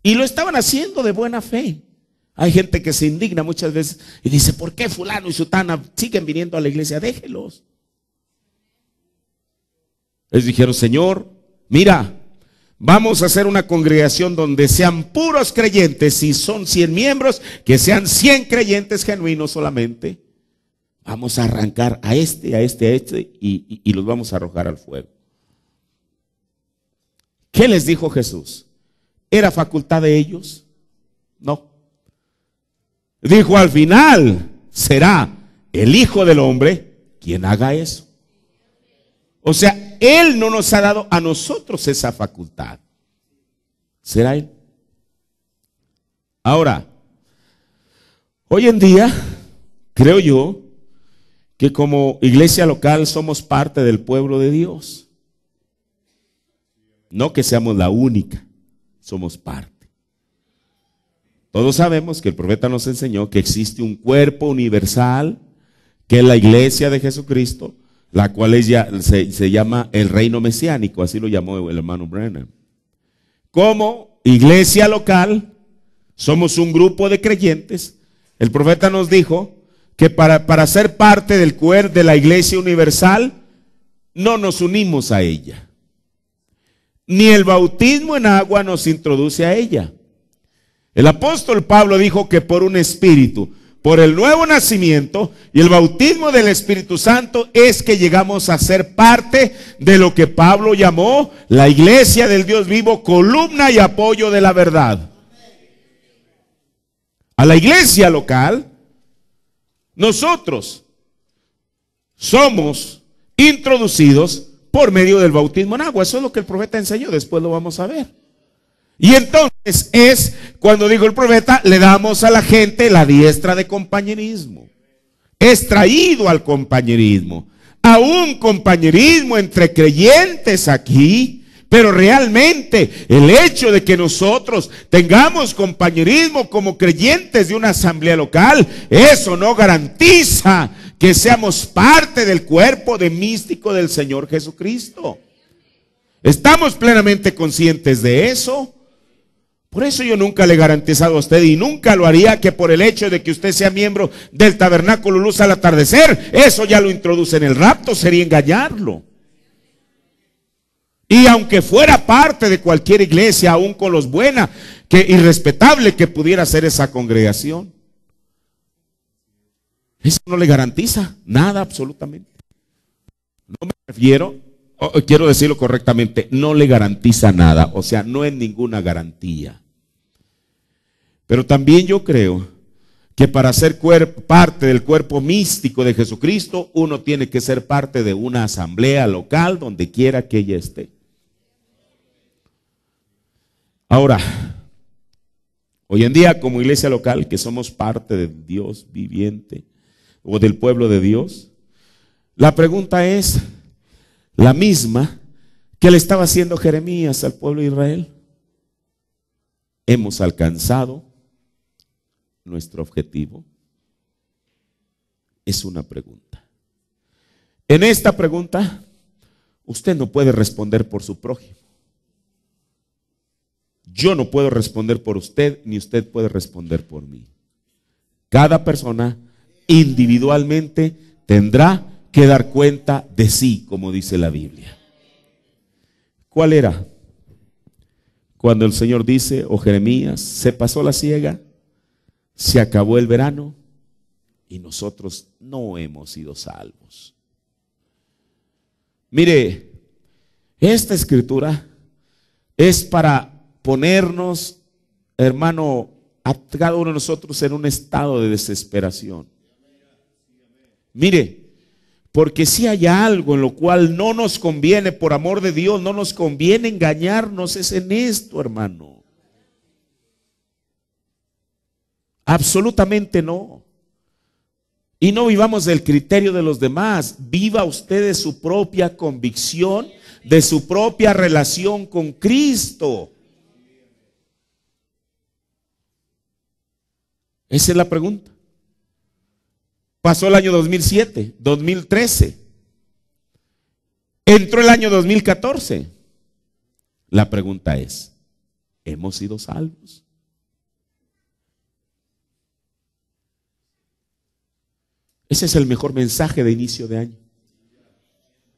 y lo estaban haciendo de buena fe. Hay gente que se indigna muchas veces y dice: ¿por qué fulano y sutana siguen viniendo a la iglesia? Déjelos. Les dijeron: Señor, mira, vamos a hacer una congregación donde sean puros creyentes. Si son 100 miembros, que sean 100 creyentes genuinos solamente. Vamos a arrancar a este y los vamos a arrojar al fuego. ¿Qué les dijo Jesús? ¿Era facultad de ellos? No. Dijo: al final será el Hijo del Hombre quien haga eso. O sea, Él no nos ha dado a nosotros esa facultad. ¿Será Él? Ahora, hoy en día, creo yo, que como iglesia local somos parte del pueblo de Dios. No que seamos la única, somos parte. Todos sabemos que el profeta nos enseñó que existe un cuerpo universal, que es la iglesia de Jesucristo, la cual se llama el reino mesiánico, así lo llamó el hermano Brennan. Como iglesia local, somos un grupo de creyentes. El profeta nos dijo que para ser parte del cuerpo de la iglesia universal, no nos unimos a ella. Ni el bautismo en agua nos introduce a ella. El apóstol Pablo dijo que por un espíritu, por el nuevo nacimiento y el bautismo del Espíritu Santo es que llegamos a ser parte de lo que Pablo llamó la iglesia del Dios vivo, columna y apoyo de la verdad. A la iglesia local, nosotros somos introducidos por medio del bautismo en agua. Eso es lo que el profeta enseñó, después lo vamos a ver. Y entonces es cuando dijo el profeta, le damos a la gente la diestra de compañerismo. Es traído al compañerismo, a un compañerismo entre creyentes aquí. Pero realmente el hecho de que nosotros tengamos compañerismo como creyentes de una asamblea local, eso no garantiza que seamos parte del cuerpo de místico del Señor Jesucristo. ¿Estamos plenamente conscientes de eso? Por eso yo nunca le he garantizado a usted, y nunca lo haría, que por el hecho de que usted sea miembro del Tabernáculo Luz al Atardecer, eso ya lo introduce en el rapto. Sería engañarlo. Y aunque fuera parte de cualquier iglesia, aún con los buena y respetable que pudiera ser esa congregación, eso no le garantiza nada absolutamente. No me refiero, quiero decirlo correctamente, no le garantiza nada, o sea, no es ninguna garantía. Pero también yo creo que para ser parte del cuerpo místico de Jesucristo, uno tiene que ser parte de una asamblea local, donde quiera que ella esté. Ahora, hoy en día como iglesia local, que somos parte del Dios viviente o del pueblo de Dios, la pregunta es la misma que le estaba haciendo Jeremías al pueblo de Israel. ¿Hemos alcanzado nuestro objetivo? Es una pregunta. En esta pregunta, usted no puede responder por su prójimo. Yo no puedo responder por usted, ni usted puede responder por mí. Cada persona individualmente tendrá que dar cuenta de sí, como dice la Biblia. ¿Cuál era? Cuando el Señor dice, o Jeremías, se pasó la siega, se acabó el verano y nosotros no hemos sido salvos. Mire, esta escritura es para ponernos, hermano, a cada uno de nosotros en un estado de desesperación. Mire, porque si hay algo en lo cual no nos conviene, por amor de Dios, no nos conviene engañarnos, es en esto, hermano. Absolutamente no. Y no vivamos del criterio de los demás. Viva usted de su propia convicción, de su propia relación con Cristo. Esa es la pregunta. Pasó el año 2007, 2013. Entró el año 2014. La pregunta es, ¿hemos sido salvos? Ese es el mejor mensaje de inicio de año.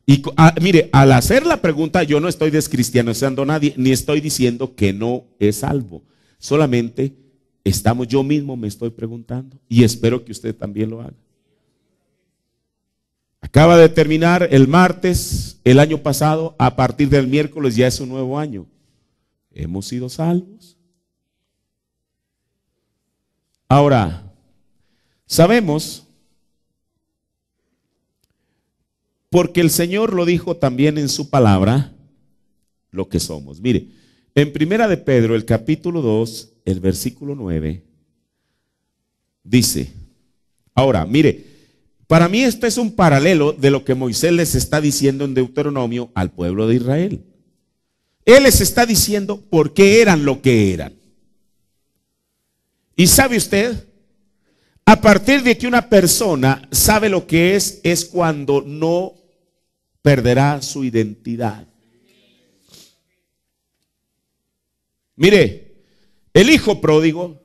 Y mire, al hacer la pregunta, yo no estoy descristianizando a nadie, ni estoy diciendo que no es salvo. Solamente yo mismo me estoy preguntando, y espero que usted también lo haga. Acaba de terminar el martes, el año pasado, a partir del miércoles ya es un nuevo año. ¿Hemos sido salvos? Ahora, sabemos porque el Señor lo dijo también en su palabra, lo que somos. Mire, en Primera de Pedro, el capítulo 2, el versículo 9, dice, ahora, mire, para mí esto es un paralelo de lo que Moisés les está diciendo en Deuteronomio al pueblo de Israel. Él les está diciendo por qué eran lo que eran. Y sabe usted, a partir de que una persona sabe lo que es cuando no perderá su identidad. Mire, el hijo pródigo,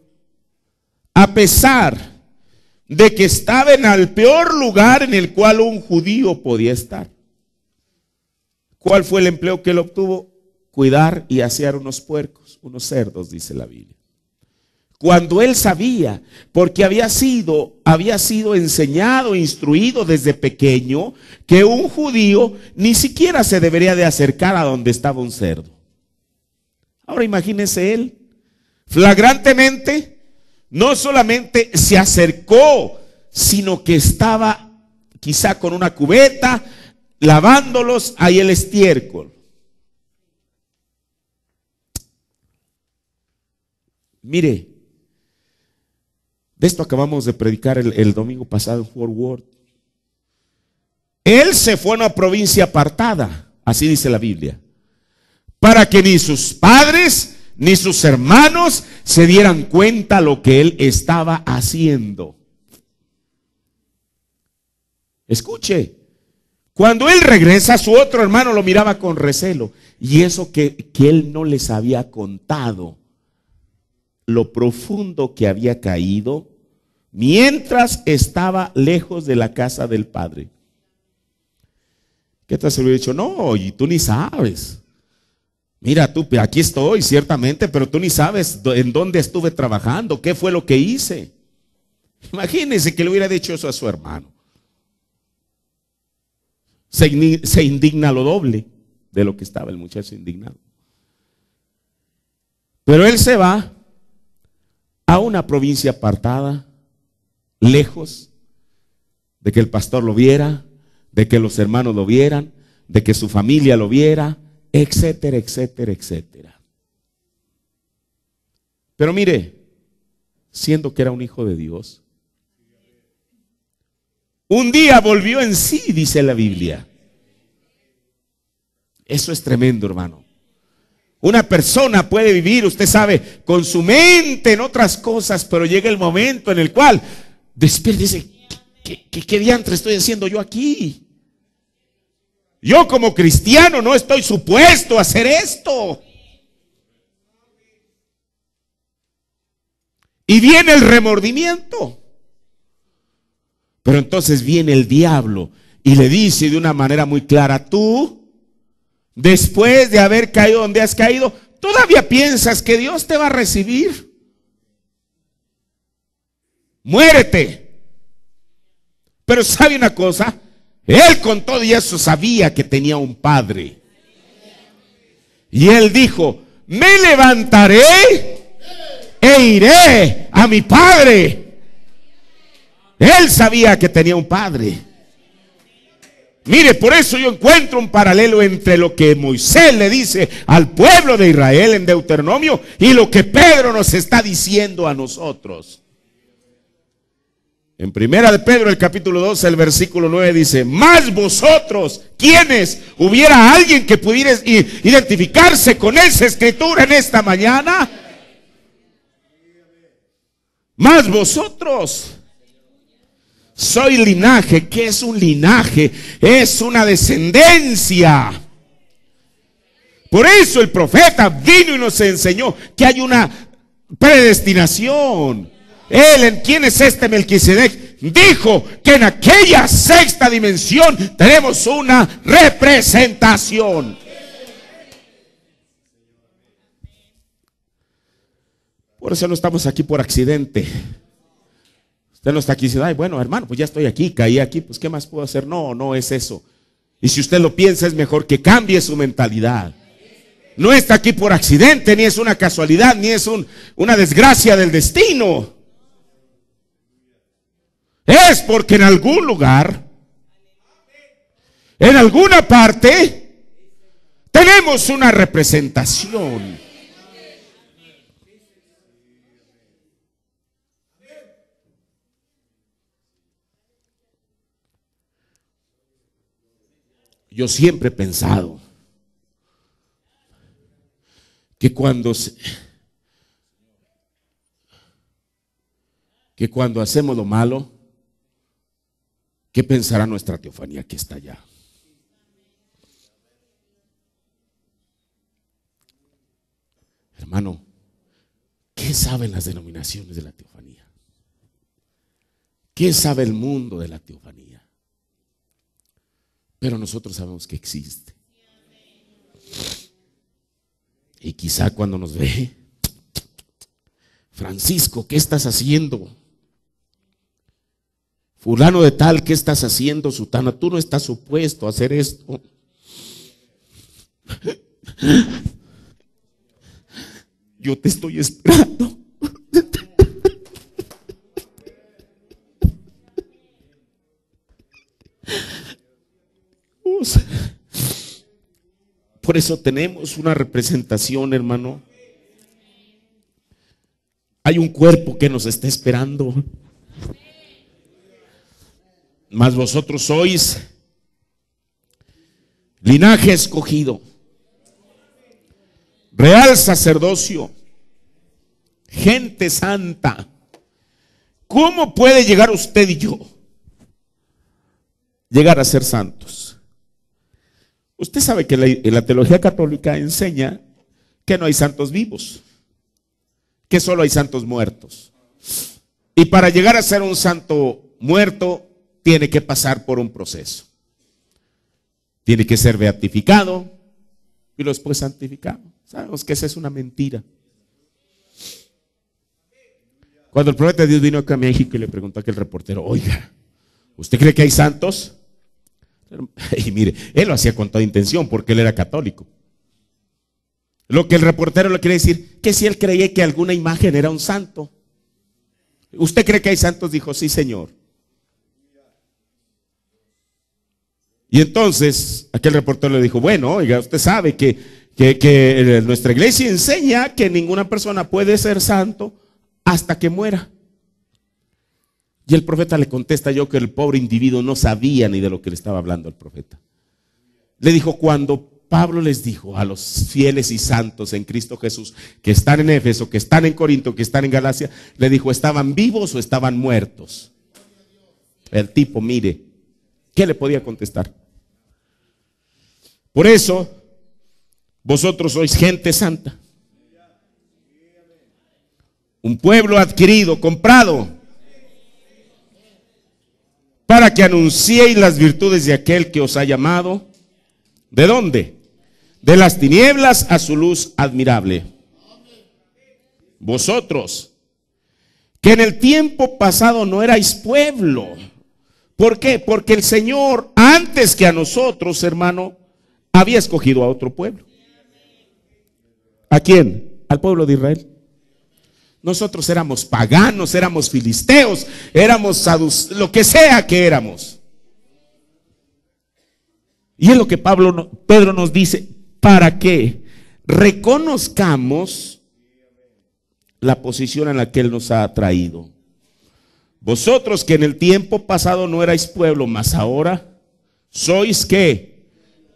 a pesar de que estaba en el peor lugar en el cual un judío podía estar, ¿cuál fue el empleo que él obtuvo? Cuidar y asear unos puercos, unos cerdos, dice la Biblia. Cuando él sabía, porque había sido enseñado, instruido desde pequeño, que un judío ni siquiera se debería de acercar a donde estaba un cerdo. Ahora imagínese él, flagrantemente, no solamente se acercó, sino que estaba quizá con una cubeta, lavándolos ahí el estiércol. Mire, de esto acabamos de predicar el domingo pasado en Fort Worth. Él se fue a una provincia apartada, así dice la Biblia, para que ni sus padres ni sus hermanos se dieran cuenta lo que él estaba haciendo. Escuche, cuando él regresa, su otro hermano lo miraba con recelo, y eso que él no les había contado, lo profundo que había caído mientras estaba lejos de la casa del padre. ¿Qué tal se le hubiera dicho? No, y tú ni sabes. Mira, tú, aquí estoy, ciertamente, pero tú ni sabes en dónde estuve trabajando, qué fue lo que hice. Imagínense que le hubiera dicho eso a su hermano. Se indigna lo doble de lo que estaba el muchacho indignado. Pero él se va a una provincia apartada, lejos de que el pastor lo viera, de que los hermanos lo vieran, de que su familia lo viera, etcétera, etcétera, etcétera. Pero mire, siendo que era un hijo de Dios, un día volvió en sí, dice la Biblia. Eso es tremendo, hermano. Una persona puede vivir, usted sabe, con su mente en otras cosas, pero llega el momento en el cual despierta y dice, ¿qué diantre estoy haciendo yo aquí? Yo como cristiano no estoy supuesto a hacer esto. Y viene el remordimiento. Pero entonces viene el diablo y le dice de una manera muy clara, tú, después de haber caído donde has caído, ¿todavía piensas que Dios te va a recibir? Muérete. Pero ¿sabe una cosa? Él con todo y eso sabía que tenía un padre. Y él dijo, me levantaré e iré a mi padre. Él sabía que tenía un padre. Mire, por eso yo encuentro un paralelo entre lo que Moisés le dice al pueblo de Israel en Deuteronomio y lo que Pedro nos está diciendo a nosotros. En Primera de Pedro, el capítulo 2, el versículo 9 dice, más vosotros, ¿quiénes? ¿Hubiera alguien que pudiera identificarse con esa escritura en esta mañana? Más vosotros. Soy linaje. ¿Qué es un linaje? Es una descendencia. Por eso el profeta vino y nos enseñó que hay una predestinación. Él, ¿en quién es este Melquisedec? Dijo que en aquella sexta dimensión tenemos una representación. Por eso no estamos aquí por accidente. Usted no está aquí y dice, ay, bueno, hermano, pues ya estoy aquí, caí aquí, pues ¿qué más puedo hacer? No, no es eso. Y si usted lo piensa, es mejor que cambie su mentalidad. No está aquí por accidente, ni es una casualidad, ni es una desgracia del destino. Es porque en algún lugar En alguna parte tenemos una representación. Yo siempre he pensado que cuando hacemos lo malo, ¿qué pensará nuestra teofanía que está allá? Hermano, ¿qué saben las denominaciones de la teofanía? ¿Qué sabe el mundo de la teofanía? Pero nosotros sabemos que existe. Y quizá cuando nos ve, Francisco, ¿qué estás haciendo? Fulano de tal, ¿qué estás haciendo? Sutana, tú no estás supuesto a hacer esto. Yo te estoy esperando. Por eso tenemos una representación, hermano. Hay un cuerpo que nos está esperando. Mas vosotros sois linaje escogido, real sacerdocio, gente santa. ¿Cómo puede llegar usted y yo llegar a ser santos? Usted sabe que la teología católica enseña que no hay santos vivos, que solo hay santos muertos. Y para llegar a ser un santo muerto, tiene que pasar por un proceso. Tiene que ser beatificado y después santificado. Sabemos que esa es una mentira. Cuando el profeta de Dios vino acá a México y le preguntó a aquel reportero, oiga, ¿usted cree que hay santos? Y mire, él lo hacía con toda intención porque él era católico. Lo que el reportero le quiere decir, que si él creía que alguna imagen era un santo. ¿Usted cree que hay santos? Dijo, sí, Señor. Y entonces aquel reportero le dijo, bueno, oiga, usted sabe que nuestra iglesia enseña que ninguna persona puede ser santo hasta que muera. Y el profeta le contesta, yo que el pobre individuo no sabía ni de lo que le estaba hablando el profeta. Le dijo, cuando Pablo les dijo a los fieles y santos en Cristo Jesús que están en Éfeso, que están en Corinto, que están en Galacia, le dijo, ¿estaban vivos o estaban muertos? El tipo, mire, ¿qué le podía contestar? Por eso, vosotros sois gente santa. Un pueblo adquirido, comprado, para que anunciéis las virtudes de aquel que os ha llamado. ¿De dónde? De las tinieblas a su luz admirable. Vosotros, que en el tiempo pasado no erais pueblo. ¿Por qué? Porque el Señor, antes que a nosotros, hermano, había escogido a otro pueblo. ¿A quién? Al pueblo de Israel. Nosotros éramos paganos, éramos filisteos, éramos lo que sea que éramos. Y es lo que Pedro nos dice, para que reconozcamos la posición en la que Él nos ha traído. Vosotros que en el tiempo pasado no erais pueblo, mas ahora sois ¿qué?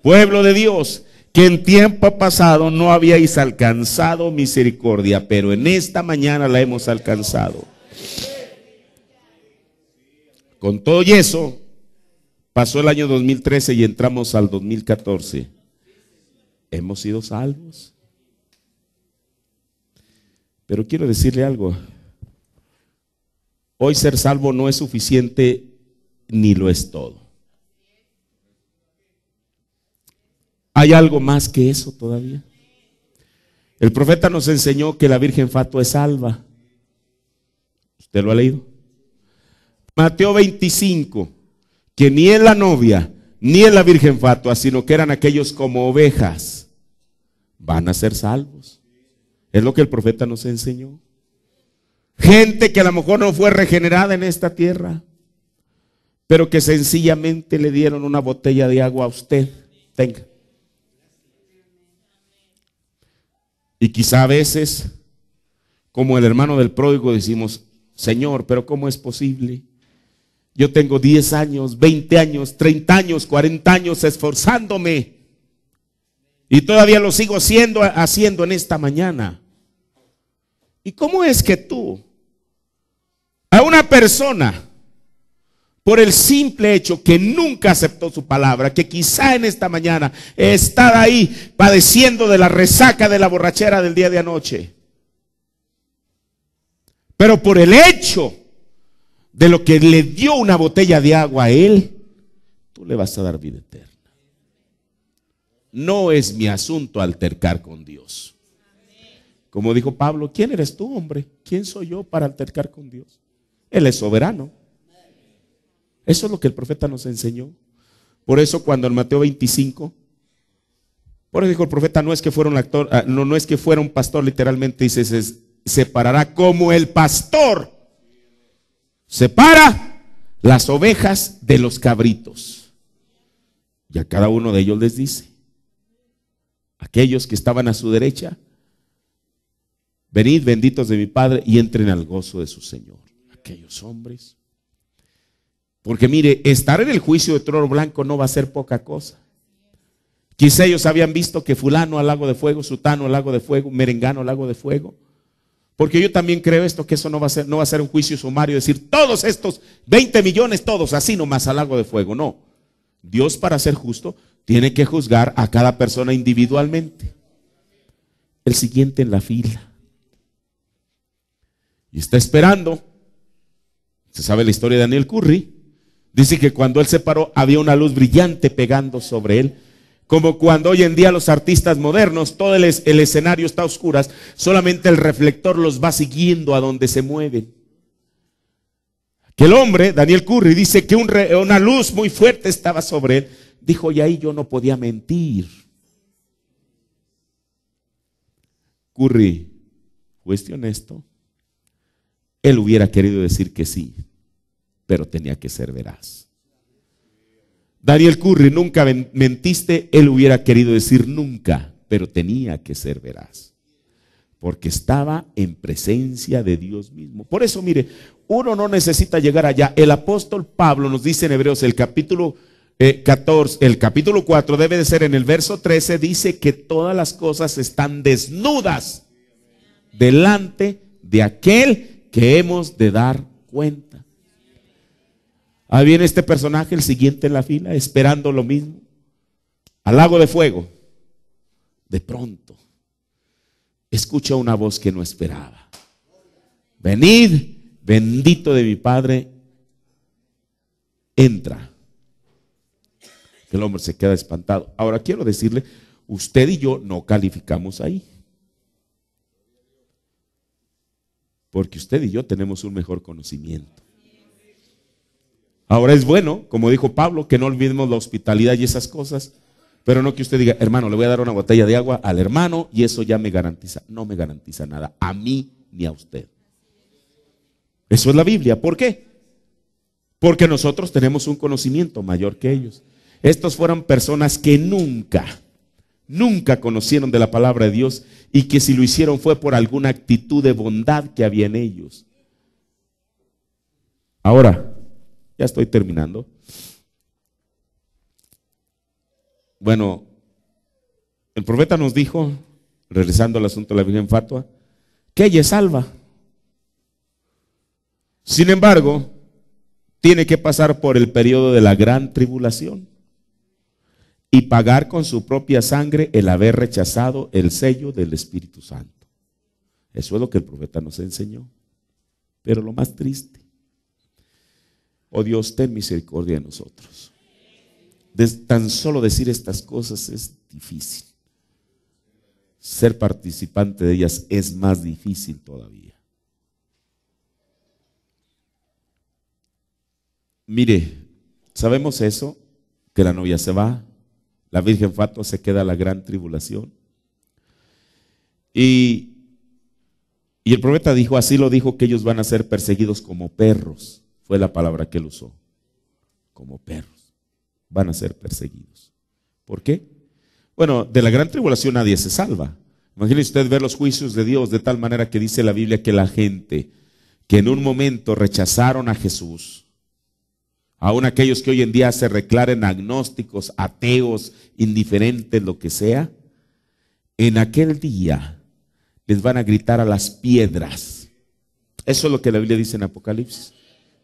Pueblo de Dios, que en tiempo pasado no habíais alcanzado misericordia, pero en esta mañana la hemos alcanzado. Con todo y eso, pasó el año 2013 y entramos al 2014. Hemos sido salvos. Pero quiero decirle algo. Hoy ser salvo no es suficiente ni lo es todo. ¿Hay algo más que eso todavía? El profeta nos enseñó que la Virgen Fatua es salva. ¿Usted lo ha leído? Mateo 25, que ni es la novia, ni es la Virgen Fatua, sino que eran aquellos como ovejas, van a ser salvos. Es lo que el profeta nos enseñó. Gente que a lo mejor no fue regenerada en esta tierra, pero que sencillamente le dieron una botella de agua a usted. Tenga. Y quizá a veces, como el hermano del pródigo, decimos: Señor, pero ¿cómo es posible? Yo tengo 10 años, 20 años, 30 años, 40 años esforzándome y todavía lo sigo haciendo en esta mañana. ¿Y cómo es que tú, a una persona, por el simple hecho que nunca aceptó su palabra, que quizá en esta mañana está ahí padeciendo de la resaca de la borrachera del día de anoche, pero por el hecho de lo que le dio una botella de agua a él, tú le vas a dar vida eterna? No es mi asunto altercar con Dios. Como dijo Pablo: ¿quién eres tú, hombre? ¿Quién soy yo para altercar con Dios? Él es soberano. Eso es lo que el profeta nos enseñó. Por eso cuando en Mateo 25, por eso dijo el profeta, no es que fuera un actor, no es que fuera un pastor, literalmente dice: se separará como el pastor separa las ovejas de los cabritos. Y a cada uno de ellos les dice: aquellos que estaban a su derecha, venid benditos de mi Padre y entren al gozo de su Señor. Aquellos hombres. Porque mire, estar en el juicio de trono blanco no va a ser poca cosa. Quizá ellos habían visto que fulano al lago de fuego, sutano al lago de fuego, merengano al lago de fuego. Porque yo también creo esto, que eso no va a ser un juicio sumario, decir todos estos 20 millones, todos así nomás al lago de fuego. No. Dios, para ser justo, tiene que juzgar a cada persona individualmente. El siguiente en la fila. Y está esperando. Se sabe la historia de Daniel Curry. Dice que cuando él se paró había una luz brillante pegando sobre él. Como cuando hoy en día los artistas modernos, todo el escenario está a oscuras, solamente el reflector los va siguiendo a donde se mueven. Aquel hombre, Daniel Curry, dice que una luz muy fuerte estaba sobre él. Dijo: y ahí yo no podía mentir. Curry, ¿fuiste honesto? Él hubiera querido decir que sí, pero tenía que ser veraz. Daniel Curry, nunca mentiste. Él hubiera querido decir nunca, pero tenía que ser veraz, porque estaba en presencia de Dios mismo. Por eso, mire, uno no necesita llegar allá. El apóstol Pablo nos dice en Hebreos, el capítulo 14, el capítulo 4, debe de ser en el verso 13, dice que todas las cosas están desnudas delante de aquel que hemos de dar cuenta. Ahí viene este personaje, el siguiente en la fila, esperando lo mismo, al lago de fuego. De pronto escucha una voz que no esperaba: venid, bendito de mi Padre, entra. El hombre se queda espantado. Ahora quiero decirle, usted y yo no calificamos ahí, porque usted y yo tenemos un mejor conocimiento. Ahora es bueno, como dijo Pablo, que no olvidemos la hospitalidad y esas cosas, pero no que usted diga: hermano, le voy a dar una botella de agua al hermano y eso ya me garantiza. No me garantiza nada, a mí ni a usted. Eso es la Biblia. ¿Por qué? Porque nosotros tenemos un conocimiento mayor que ellos. Estos fueron personas que nunca conocieron de la palabra de Dios, y que si lo hicieron fue por alguna actitud de bondad que había en ellos. Ahora, ya estoy terminando. Bueno, el profeta nos dijo, regresando al asunto de la Virgen Fatua, que ella es salva. Sin embargo, tiene que pasar por el periodo de la gran tribulación y pagar con su propia sangre el haber rechazado el sello del Espíritu Santo. Eso es lo que el profeta nos enseñó. Pero lo más triste: oh Dios, ten misericordia de nosotros. Tan solo decir estas cosas es difícil. Ser participante de ellas es más difícil todavía. Mire, sabemos eso, que la novia se va, la Virgen Fatua se queda a la gran tribulación. Y el profeta dijo, así lo dijo, que ellos van a ser perseguidos como perros. Fue la palabra que él usó. como perros. Van a ser perseguidos. ¿Por qué? Bueno, de la gran tribulación nadie se salva. Imagínese usted ver los juicios de Dios de tal manera que dice la Biblia que la gente que en un momento rechazaron a Jesús, aún aquellos que hoy en día se declaren agnósticos, ateos, indiferentes, lo que sea, en aquel día les van a gritar a las piedras. Eso es lo que la Biblia dice en Apocalipsis.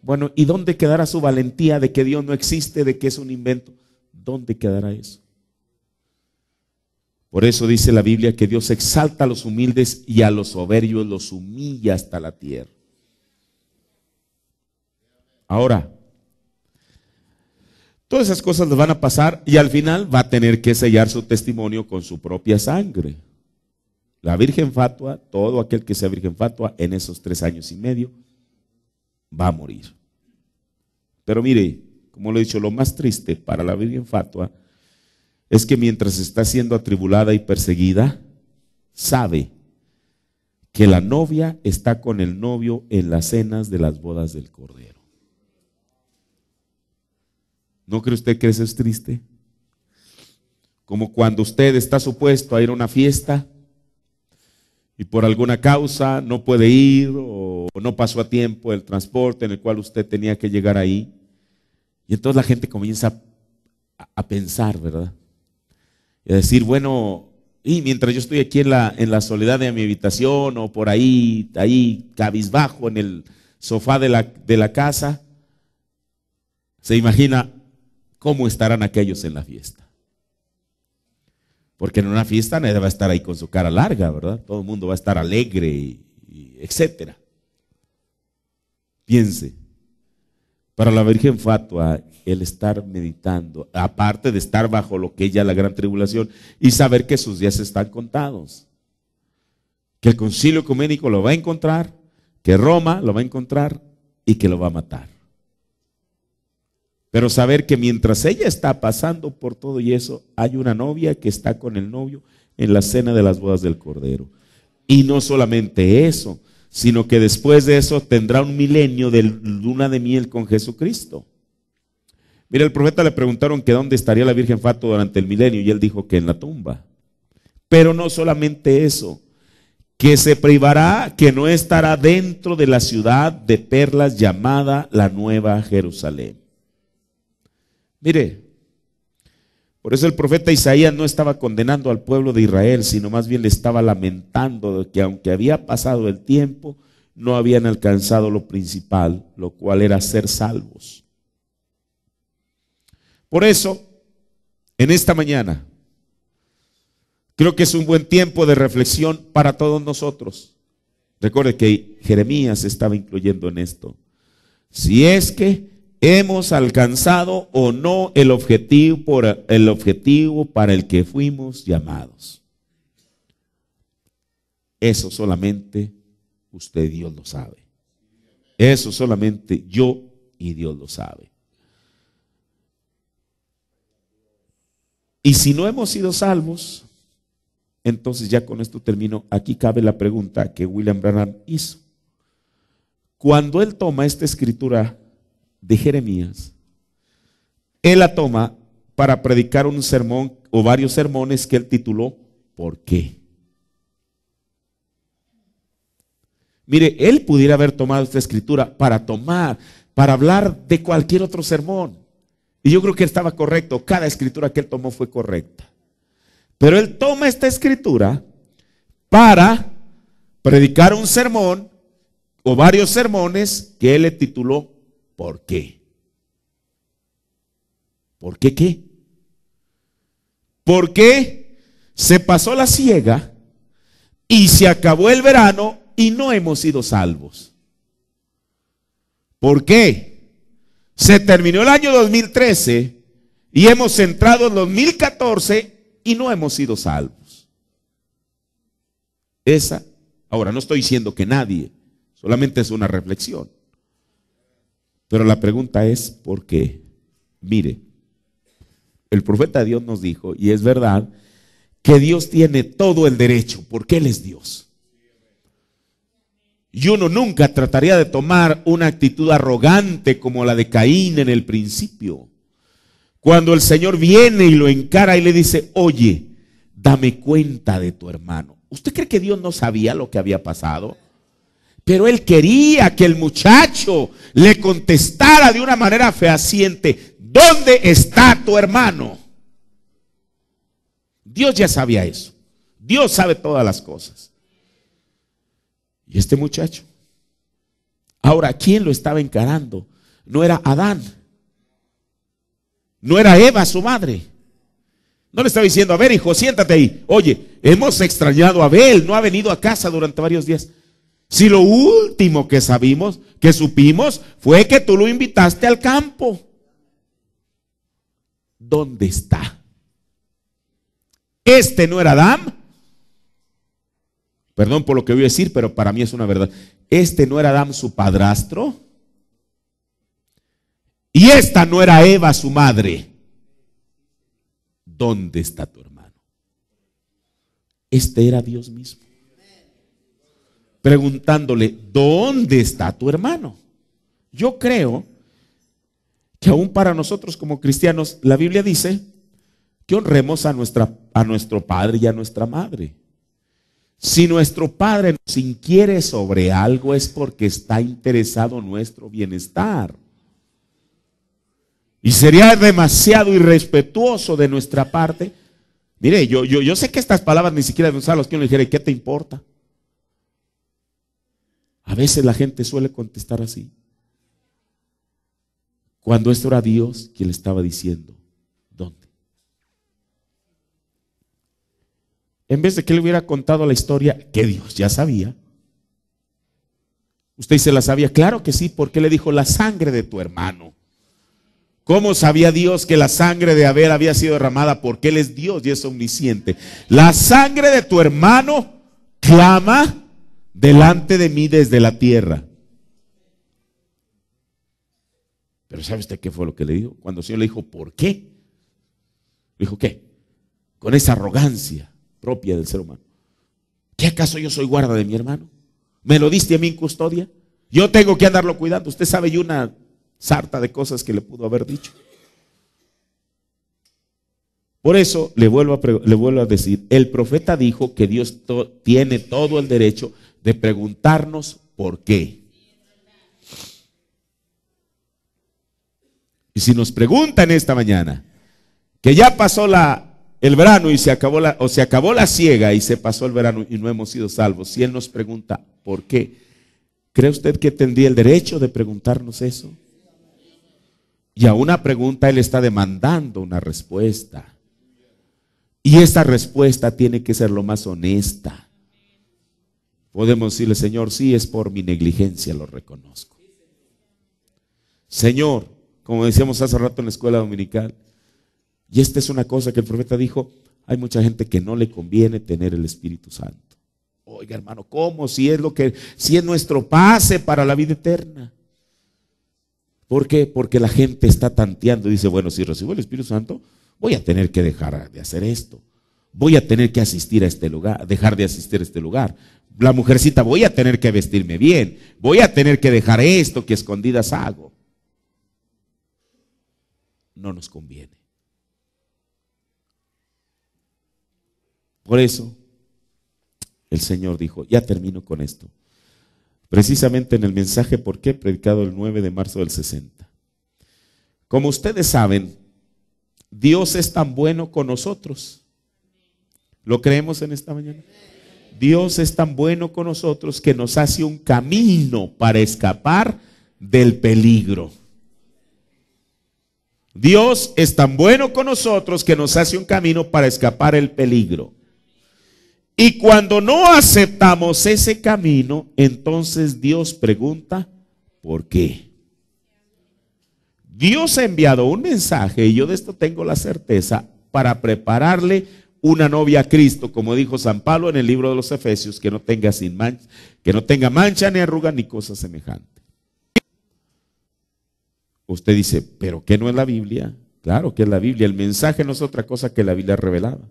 Bueno, ¿y dónde quedará su valentía de que Dios no existe, de que es un invento? ¿Dónde quedará eso? Por eso dice la Biblia que Dios exalta a los humildes y a los soberbios los humilla hasta la tierra. Ahora, todas esas cosas les van a pasar y al final va a tener que sellar su testimonio con su propia sangre. La virgen fatua, todo aquel que sea virgen fatua en esos 3 años y medio va a morir. Pero mire, como lo he dicho, lo más triste para la virgen fatua es que mientras está siendo atribulada y perseguida, sabe que la novia está con el novio en las cenas de las bodas del Cordero. ¿No cree usted que eso es triste? Como cuando usted está supuesto a ir a una fiesta y por alguna causa no puede ir o no pasó a tiempo el transporte en el cual usted tenía que llegar ahí. Y entonces la gente comienza a pensar, ¿verdad? Y a decir, bueno, y mientras yo estoy aquí en la soledad de mi habitación o por ahí cabizbajo en el sofá de la casa, se imagina cómo estarán aquellos en la fiesta. Porque en una fiesta nadie va a estar ahí con su cara larga, ¿verdad? Todo el mundo va a estar alegre y etcétera. Piense, para la Virgen Fatua, el estar meditando, aparte de estar bajo lo que ella la gran tribulación y saber que sus días están contados, que el concilio ecuménico lo va a encontrar, que Roma lo va a encontrar y que lo va a matar. Pero saber que mientras ella está pasando por todo y eso, hay una novia que está con el novio en la cena de las bodas del Cordero. Y no solamente eso, sino que después de eso tendrá un milenio de luna de miel con Jesucristo. Mira, el profeta le preguntaron que dónde estaría la Virgen Fatua durante el milenio y él dijo que en la tumba. Pero no solamente eso, que se privará, que no estará dentro de la ciudad de perlas llamada la Nueva Jerusalén. Mire, por eso el profeta Isaías no estaba condenando al pueblo de Israel, sino más bien le estaba lamentando de que aunque había pasado el tiempo, no habían alcanzado lo principal, lo cual era ser salvos. Por eso, en esta mañana, creo que es un buen tiempo de reflexión para todos nosotros. Recuerde que Jeremías estaba incluyendo en esto. Si es que hemos alcanzado o no el objetivo para el que fuimos llamados. Eso solamente usted y Dios lo sabe. Eso solamente yo y Dios lo sabe. Y si no hemos sido salvos, entonces ya con esto termino. Aquí cabe la pregunta que William Branham hizo. Cuando él toma esta escritura de Jeremías, él la toma para predicar un sermón o varios sermones que él tituló ¿Por qué? Mire, él pudiera haber tomado esta escritura para hablar de cualquier otro sermón. Y yo creo que estaba correcto, cada escritura que él tomó fue correcta. Pero él toma esta escritura para predicar un sermón o varios sermones que él le tituló ¿Por qué? ¿Por qué qué? ¿Por qué se pasó la siega y se acabó el verano y no hemos sido salvos? ¿Por qué se terminó el año 2013 y hemos entrado en 2014 y no hemos sido salvos? Ahora no estoy diciendo que nadie, solamente es una reflexión. Pero la pregunta es, ¿por qué? Mire, el profeta de Dios nos dijo, y es verdad, que Dios tiene todo el derecho, porque Él es Dios. Y uno nunca trataría de tomar una actitud arrogante como la de Caín en el principio. Cuando el Señor viene y lo encara y le dice, oye, dame cuenta de tu hermano. ¿Usted cree que Dios no sabía lo que había pasado? Pero Él quería que el muchacho le contestara de una manera fehaciente, ¿dónde está tu hermano? Dios ya sabía eso. Dios sabe todas las cosas. Y este muchacho, ahora, ¿quién lo estaba encarando? No era Adán, no era Eva, su madre. No le estaba diciendo, a ver, hijo, siéntate ahí. Oye, hemos extrañado a Abel, no ha venido a casa durante varios días. Si lo último que supimos fue que tú lo invitaste al campo. ¿Dónde está? Este no era Adán. Perdón por lo que voy a decir, pero para mí es una verdad. Este no era Adán, su padrastro. Y esta no era Eva, su madre. ¿Dónde está tu hermano? Este era Dios mismo, preguntándole, ¿dónde está tu hermano? Yo creo que aún para nosotros como cristianos, la Biblia dice que honremos a nuestro padre y a nuestra madre. Si nuestro padre nos inquiere sobre algo es porque está interesado en nuestro bienestar. Y sería demasiado irrespetuoso de nuestra parte. Mire, yo sé que estas palabras ni siquiera deben usarlas, que uno le dijera, ¿qué te importa? A veces la gente suele contestar así. Cuando esto era Dios quien le estaba diciendo, ¿dónde? En vez de que le hubiera contado la historia que Dios ya sabía. Usted se la sabía, claro que sí, porque le dijo la sangre de tu hermano. ¿Cómo sabía Dios que la sangre de Abel había sido derramada? Porque Él es Dios y es omnisciente. La sangre de tu hermano clama delante de mí desde la tierra. Pero ¿sabe usted qué fue lo que le dijo? Cuando el Señor le dijo, ¿por qué? Le dijo, ¿qué? Con esa arrogancia propia del ser humano. ¿Qué acaso yo soy guarda de mi hermano? ¿Me lo diste a mí en custodia? Yo tengo que andarlo cuidando. Usted sabe, y una sarta de cosas que le pudo haber dicho. Por eso le vuelvo a decir, el profeta dijo que Dios tiene todo el derecho de preguntarnos por qué. Y si nos preguntan esta mañana que ya pasó el verano y se acabó la siega y se pasó el verano y no hemos sido salvos, si Él nos pregunta por qué, ¿cree usted que tendría el derecho de preguntarnos eso? Y a una pregunta Él está demandando una respuesta. Y esa respuesta tiene que ser lo más honesta. Podemos decirle, Señor, sí, es por mi negligencia, lo reconozco. Señor, como decíamos hace rato en la escuela dominical, y esta es una cosa que el profeta dijo, hay mucha gente que no le conviene tener el Espíritu Santo. Oiga, hermano, ¿cómo? Si es nuestro pase para la vida eterna. ¿Por qué? Porque la gente está tanteando y dice, bueno, si recibo el Espíritu Santo, voy a tener que dejar de hacer esto. Voy a tener que asistir a este lugar, dejar de asistir a este lugar. La mujercita, voy a tener que vestirme bien. Voy a tener que dejar esto que a escondidas hago. No nos conviene. Por eso, el Señor dijo, ya termino con esto. Precisamente en el mensaje ¿por qué? Predicado el 9 de marzo del 60. Como ustedes saben, Dios es tan bueno con nosotros. ¿Lo creemos en esta mañana? Dios es tan bueno con nosotros que nos hace un camino para escapar del peligro. Dios es tan bueno con nosotros que nos hace un camino para escapar el peligro. Y cuando no aceptamos ese camino, entonces Dios pregunta, ¿por qué? Dios ha enviado un mensaje, y yo de esto tengo la certeza, para prepararle una novia a Cristo, como dijo San Pablo en el libro de los Efesios, que no tenga mancha ni arruga ni cosa semejante. Usted dice, ¿pero qué no es la Biblia? Claro que es la Biblia. El mensaje no es otra cosa que la Biblia revelada.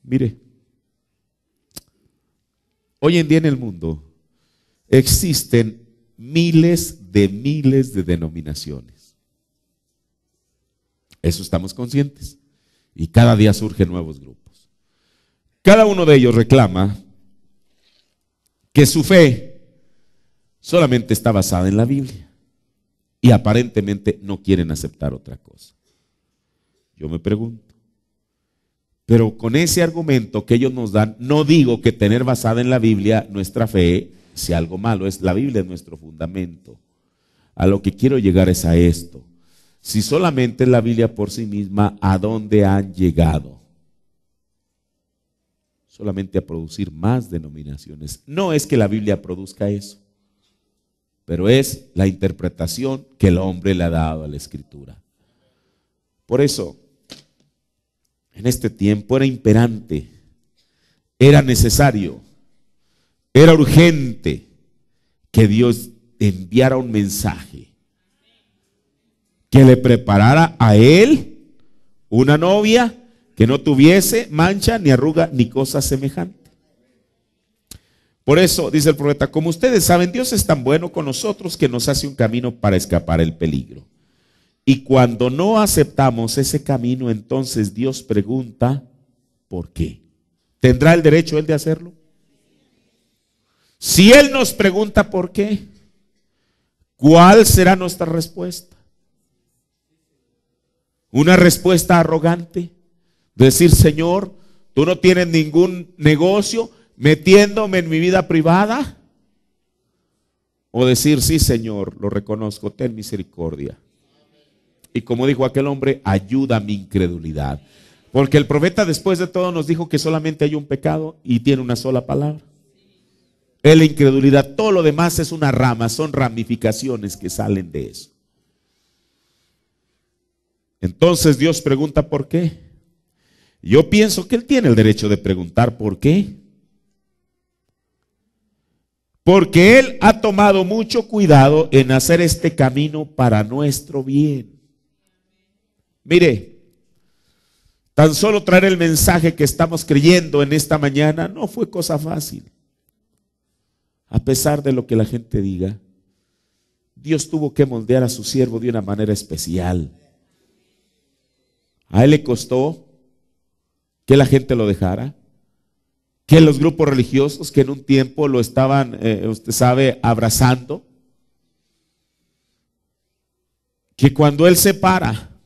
Mire, hoy en día en el mundo existen miles de denominaciones. Eso estamos conscientes. Y cada día surgen nuevos grupos. Cada uno de ellos reclama que su fe solamente está basada en la Biblia. Y aparentemente no quieren aceptar otra cosa. Yo me pregunto, pero con ese argumento que ellos nos dan, no digo que tener basada en la Biblia nuestra fe sea algo malo, es la Biblia es nuestro fundamento. A lo que quiero llegar es a esto. Si solamente es la Biblia por sí misma, ¿a dónde han llegado? Solamente a producir más denominaciones. No es que la Biblia produzca eso, pero es la interpretación que el hombre le ha dado a la Escritura. Por eso, en este tiempo era imperante, era necesario, era urgente que Dios enviara un mensaje que le preparara a él una novia que no tuviese mancha, ni arruga, ni cosa semejante. Por eso, dice el profeta, como ustedes saben, Dios es tan bueno con nosotros que nos hace un camino para escapar el peligro. Y cuando no aceptamos ese camino, entonces Dios pregunta, ¿por qué? ¿Tendrá el derecho él de hacerlo? Si él nos pregunta por qué, ¿cuál será nuestra respuesta? Una respuesta arrogante, decir, Señor, tú no tienes ningún negocio metiéndome en mi vida privada. O decir, sí, Señor, lo reconozco, ten misericordia. Y como dijo aquel hombre, ayuda a mi incredulidad. Porque el profeta después de todo nos dijo que solamente hay un pecado y tiene una sola palabra. Es la incredulidad. Todo lo demás es una rama, son ramificaciones que salen de eso. Entonces Dios pregunta ¿por qué? Yo pienso que Él tiene el derecho de preguntar ¿por qué? Porque Él ha tomado mucho cuidado en hacer este camino para nuestro bien. Mire, tan solo traer el mensaje que estamos creyendo en esta mañana no fue cosa fácil. A pesar de lo que la gente diga, Dios tuvo que moldear a su siervo de una manera especial. A él le costó que la gente lo dejara, que los grupos religiosos que en un tiempo lo estaban, usted sabe, abrazando, que cuando él se para,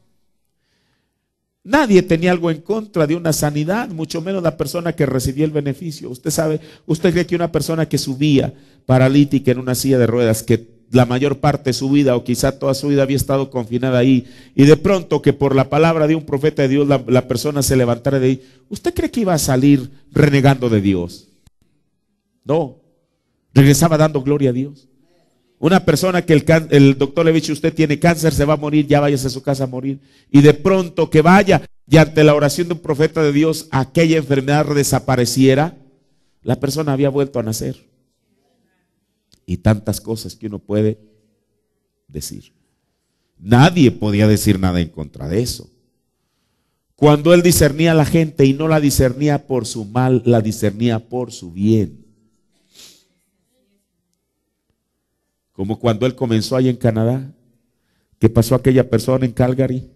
nadie tenía algo en contra de una sanidad, mucho menos la persona que recibía el beneficio. Usted sabe, usted cree que una persona que subía paralítica en una silla de ruedas, que la mayor parte de su vida o quizá toda su vida había estado confinada ahí, y de pronto que por la palabra de un profeta de Dios la persona se levantara de ahí, ¿usted cree que iba a salir renegando de Dios? No, regresaba dando gloria a Dios. Una persona que el doctor le ha dicho, usted tiene cáncer, se va a morir, ya váyase a su casa a morir. Y de pronto que vaya y ante la oración de un profeta de Dios aquella enfermedad desapareciera, la persona había vuelto a nacer. Y tantas cosas que uno puede decir. Nadie podía decir nada en contra de eso. Cuando él discernía a la gente y no la discernía por su mal, la discernía por su bien. Como cuando él comenzó ahí en Canadá, que pasó aquella persona en Calgary.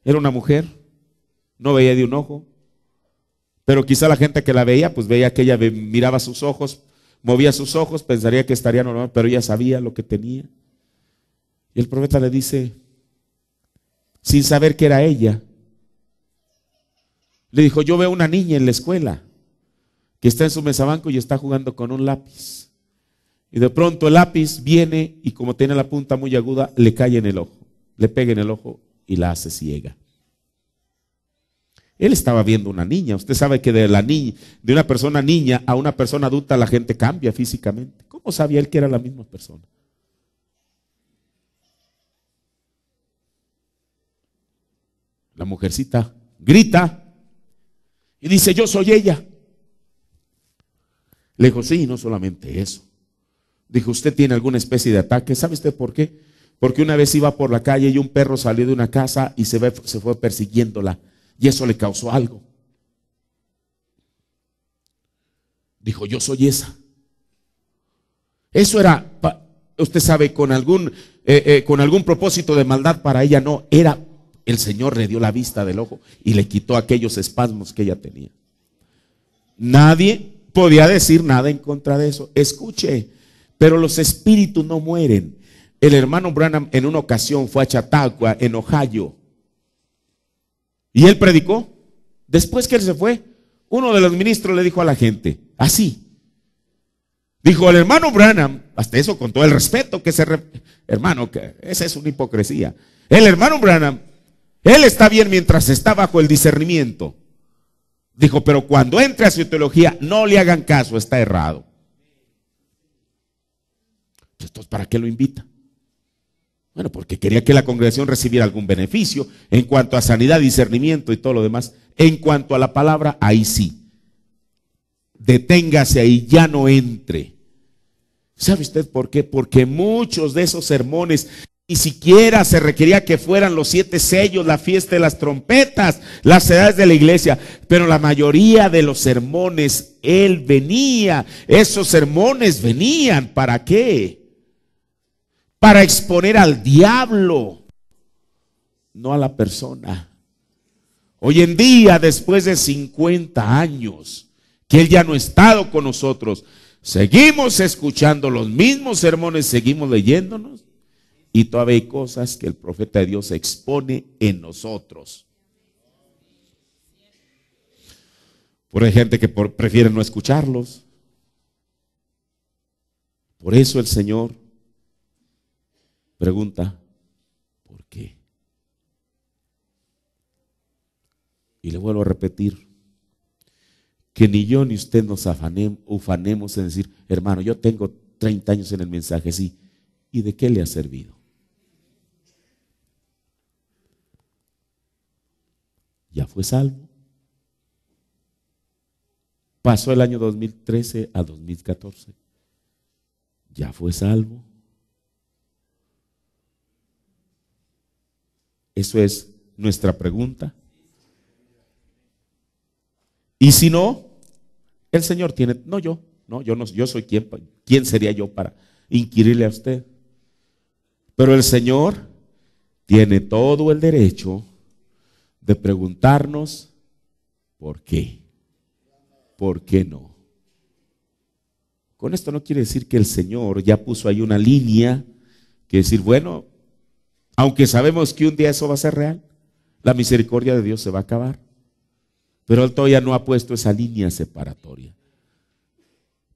Era una mujer, no veía de un ojo, pero quizá la gente que la veía, pues veía que ella miraba sus ojos, movía sus ojos, pensaría que estaría normal, pero ella sabía lo que tenía. Y el profeta le dice, sin saber que era ella, le dijo, yo veo una niña en la escuela que está en su mesabanco y está jugando con un lápiz. Y de pronto el lápiz viene y como tiene la punta muy aguda, le cae en el ojo, le pega en el ojo y la hace ciega. Él estaba viendo una niña. Usted sabe que de una persona niña a una persona adulta la gente cambia físicamente. ¿Cómo sabía él que era la misma persona? La mujercita grita y dice, yo soy ella. Le dijo, sí, no solamente eso. Dijo, ¿usted tiene alguna especie de ataque? ¿Sabe usted por qué? Porque una vez iba por la calle y un perro salió de una casa y se fue persiguiéndola. Y eso le causó algo. Dijo, yo soy esa. Eso era, usted sabe, con algún propósito de maldad para ella. No, era el Señor le dio la vista del ojo y le quitó aquellos espasmos que ella tenía. Nadie podía decir nada en contra de eso. Escuche, pero los espíritus no mueren. El hermano Branham en una ocasión fue a Chautauqua, en Ohio, y él predicó. Después que él se fue, uno de los ministros le dijo a la gente, así, dijo: el hermano Branham, hasta eso con todo el respeto que hermano, que esa es una hipocresía. El hermano Branham, él está bien mientras está bajo el discernimiento. Dijo, pero cuando entre a su teología, no le hagan caso, está errado. Entonces, ¿para qué lo invita? Bueno, porque quería que la congregación recibiera algún beneficio en cuanto a sanidad, discernimiento y todo lo demás. En cuanto a la palabra, ahí sí. Deténgase ahí, ya no entre. ¿Sabe usted por qué? Porque muchos de esos sermones ni siquiera se requería que fueran los 7 sellos, la fiesta de las trompetas, las edades de la iglesia. Pero la mayoría de los sermones, él venía, esos sermones venían, ¿para qué? Para exponer al diablo, no a la persona. Hoy en día, después de 50 años, que él ya no ha estado con nosotros, seguimos escuchando los mismos sermones, seguimos leyéndonos, y todavía hay cosas que el profeta de Dios expone en nosotros. Por hay gente que prefiere no escucharlos. Por eso el Señor pregunta, ¿por qué? Y le vuelvo a repetir, que ni yo ni usted nos ufanemos en decir, hermano, yo tengo 30 años en el mensaje, sí. ¿Y de qué le ha servido? ¿Ya fue salvo? Pasó el año 2013 a 2014. ¿Ya fue salvo? Eso es nuestra pregunta. Y si no, el Señor tiene, yo soy quién sería yo para inquirirle a usted. Pero el Señor tiene todo el derecho de preguntarnos ¿por qué? ¿Por qué no? Con esto no quiere decir que el Señor ya puso ahí una línea que decir, bueno, aunque sabemos que un día eso va a ser real, la misericordia de Dios se va a acabar. Pero Él todavía no ha puesto esa línea separatoria.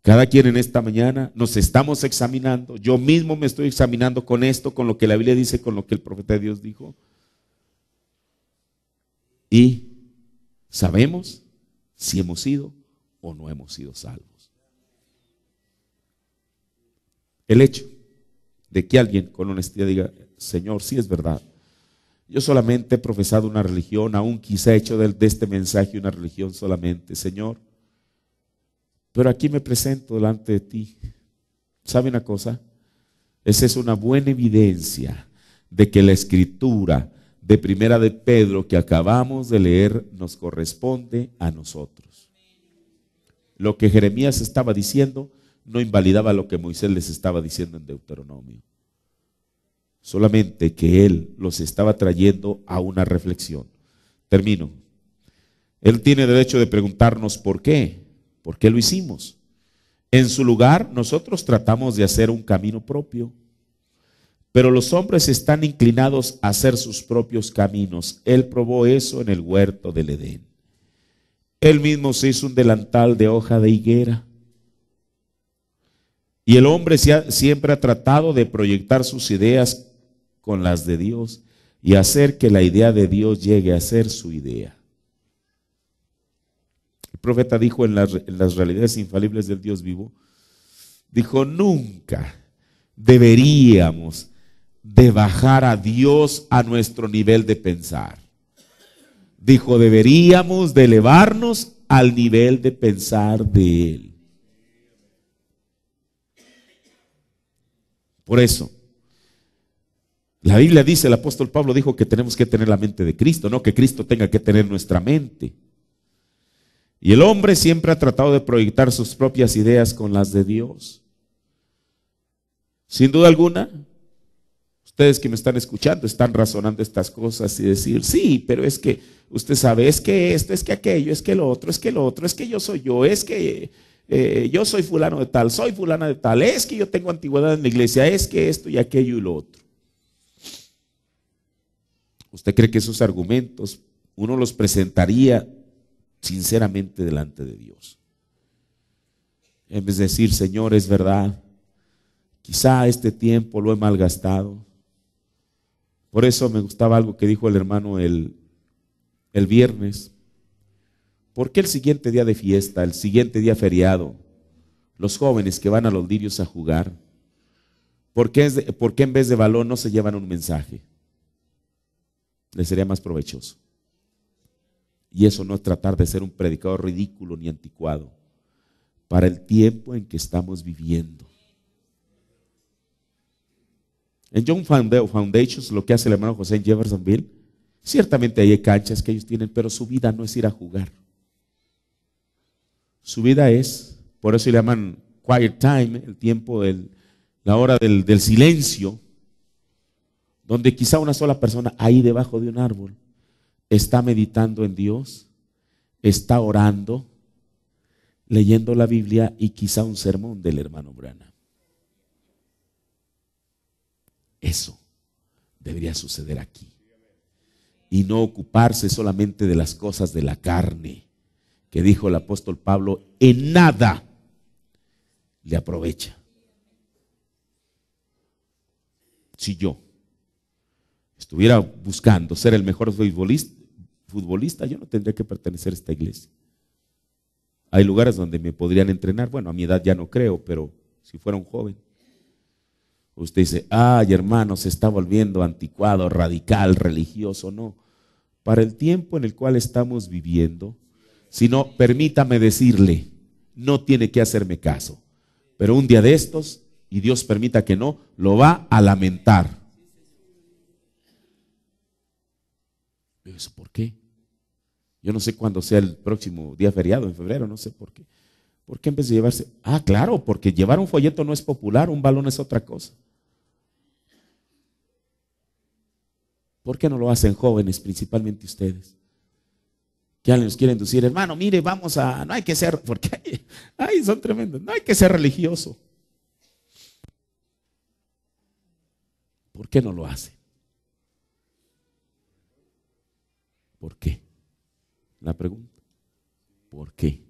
Cada quien en esta mañana nos estamos examinando. Yo mismo me estoy examinando con esto, con lo que la Biblia dice, con lo que el profeta de Dios dijo. Y sabemos si hemos sido o no hemos sido salvos. El hecho de que alguien con honestidad diga, Señor, sí es verdad, yo solamente he profesado una religión, aún quizá he hecho de este mensaje una religión solamente, Señor, pero aquí me presento delante de ti. ¿Sabe una cosa? Esa es una buena evidencia de que la escritura de Primera de Pedro que acabamos de leer nos corresponde a nosotros. Lo que Jeremías estaba diciendo no invalidaba lo que Moisés les estaba diciendo en Deuteronomio. Solamente que él los estaba trayendo a una reflexión. Termino. Él tiene derecho de preguntarnos por qué. ¿Por qué lo hicimos? En su lugar, nosotros tratamos de hacer un camino propio. Pero los hombres están inclinados a hacer sus propios caminos. Él probó eso en el huerto del Edén. Él mismo se hizo un delantal de hoja de higuera. Y el hombre siempre ha tratado de proyectar sus ideas con las de Dios y hacer que la idea de Dios llegue a ser su idea. El profeta dijo en las realidades infalibles del Dios vivo, dijo, nunca deberíamos de bajar a Dios a nuestro nivel de pensar. Dijo, deberíamos de elevarnos al nivel de pensar de Él. Por eso, la Biblia dice, el apóstol Pablo dijo que tenemos que tener la mente de Cristo, no que Cristo tenga que tener nuestra mente. Y el hombre siempre ha tratado de proyectar sus propias ideas con las de Dios. Sin duda alguna, ustedes que me están escuchando están razonando estas cosas y decir, sí, pero es que usted sabe, es que esto, es que aquello, es que lo otro, es que lo otro, es que yo soy yo, es que yo soy fulano de tal, soy fulana de tal, es que yo tengo antigüedad en la iglesia, es que esto y aquello y lo otro. ¿Usted cree que esos argumentos uno los presentaría sinceramente delante de Dios? En vez de decir, Señor, es verdad, quizá este tiempo lo he malgastado. Por eso me gustaba algo que dijo el hermano el viernes. ¿Por qué el siguiente día de fiesta, el siguiente día feriado, los jóvenes que van a los lirios a jugar, por qué en vez de balón no se llevan un mensaje? Les sería más provechoso. Y eso no es tratar de ser un predicador ridículo ni anticuado para el tiempo en que estamos viviendo. En Young Foundations, lo que hace el hermano José en Jeffersonville, ciertamente hay canchas que ellos tienen, pero su vida no es ir a jugar. Su vida es, por eso le llaman quiet time, el tiempo, la hora del silencio, donde quizá una sola persona ahí debajo de un árbol está meditando en Dios, está orando, leyendo la Biblia y quizá un sermón del hermano Branham. Eso debería suceder aquí. Y no ocuparse solamente de las cosas de la carne, que dijo el apóstol Pablo, en nada le aprovecha. Si yo estuviera buscando ser el mejor futbolista, yo no tendría que pertenecer a esta iglesia. Hay lugares donde me podrían entrenar, bueno, a mi edad ya no creo, pero si fuera un joven. Usted dice, ay hermano, se está volviendo anticuado, radical, religioso. No, para el tiempo en el cual estamos viviendo, si no, permítame decirle, no tiene que hacerme caso, pero un día de estos, y Dios permita que no, lo va a lamentar. ¿Eso por qué? Yo no sé cuándo sea el próximo día feriado, en febrero, no sé por qué. ¿Por qué en vez de llevarse? Ah, claro, porque llevar un folleto no es popular, un balón es otra cosa. ¿Por qué no lo hacen jóvenes, principalmente ustedes? Que alguien nos quiere inducir, hermano, mire, vamos a, no hay que ser, porque ay, son tremendos, no hay que ser religioso. ¿Por qué no lo hace? ¿Por qué? La pregunta, ¿por qué?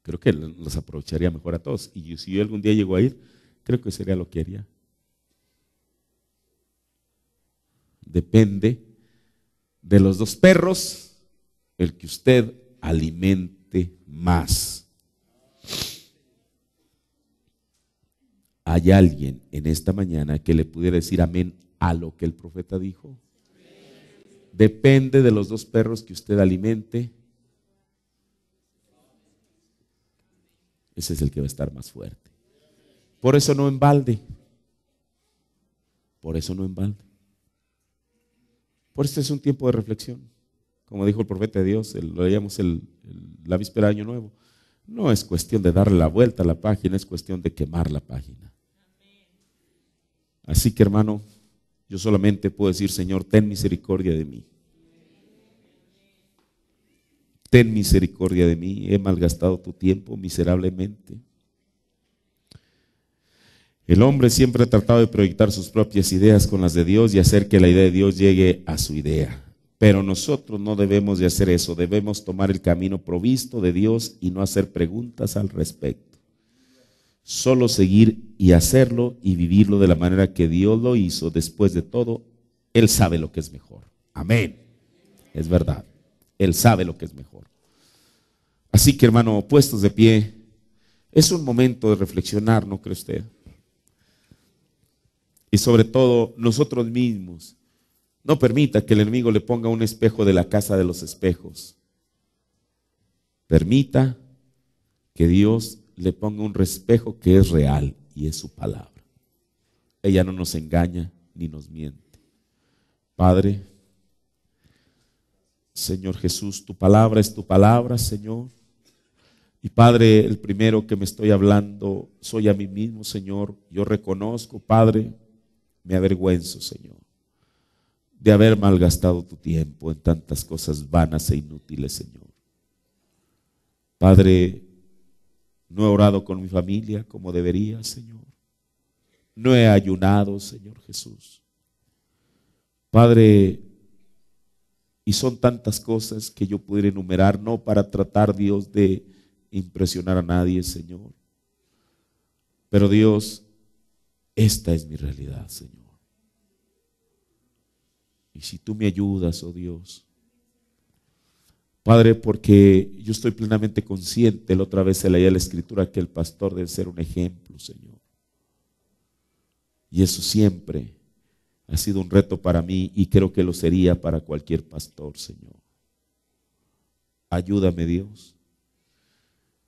Creo que los aprovecharía mejor a todos. Y si yo algún día llego a ir, creo que sería lo que haría. Depende de los dos perros el que usted alimente más. ¿Hay alguien en esta mañana que le pudiera decir amén a lo que el profeta dijo? Depende de los dos perros que usted alimente. Ese es el que va a estar más fuerte. Por eso no en balde. Por eso no en balde. Por eso es un tiempo de reflexión. Como dijo el profeta de Dios, lo leíamos la víspera de Año Nuevo. No es cuestión de darle la vuelta a la página, es cuestión de quemar la página. Así que hermano, yo solamente puedo decir, Señor, ten misericordia de mí. Ten misericordia de mí, he malgastado tu tiempo miserablemente. El hombre siempre ha tratado de proyectar sus propias ideas con las de Dios y hacer que la idea de Dios llegue a su idea. Pero nosotros no debemos de hacer eso, debemos tomar el camino provisto de Dios y no hacer preguntas al respecto. Solo seguir y hacerlo y vivirlo de la manera que Dios lo hizo. Después de todo, Él sabe lo que es mejor. Amén. Es verdad. Él sabe lo que es mejor. Así que hermano, puestos de pie, es un momento de reflexionar, ¿no cree usted? Y sobre todo nosotros mismos. No permita que el enemigo le ponga un espejo de la casa de los espejos. Permita que Dios le ponga un espejo que es real y es su palabra. Ella no nos engaña ni nos miente. Padre, Señor Jesús, tu palabra es tu palabra, Señor. Y Padre, el primero que me estoy hablando soy a mí mismo, Señor. Yo reconozco, Padre, me avergüenzo, Señor, de haber malgastado tu tiempo en tantas cosas vanas e inútiles, Señor. Padre, no he orado con mi familia como debería, Señor. No he ayunado, Señor Jesús. Padre, y son tantas cosas que yo pudiera enumerar, no para tratar, Dios, de impresionar a nadie, Señor. Pero Dios, esta es mi realidad, Señor. Y si tú me ayudas, oh Dios, Padre, porque yo estoy plenamente consciente, la otra vez se leía la escritura, que el pastor debe ser un ejemplo, Señor. Y eso siempre ha sido un reto para mí y creo que lo sería para cualquier pastor, Señor. Ayúdame, Dios.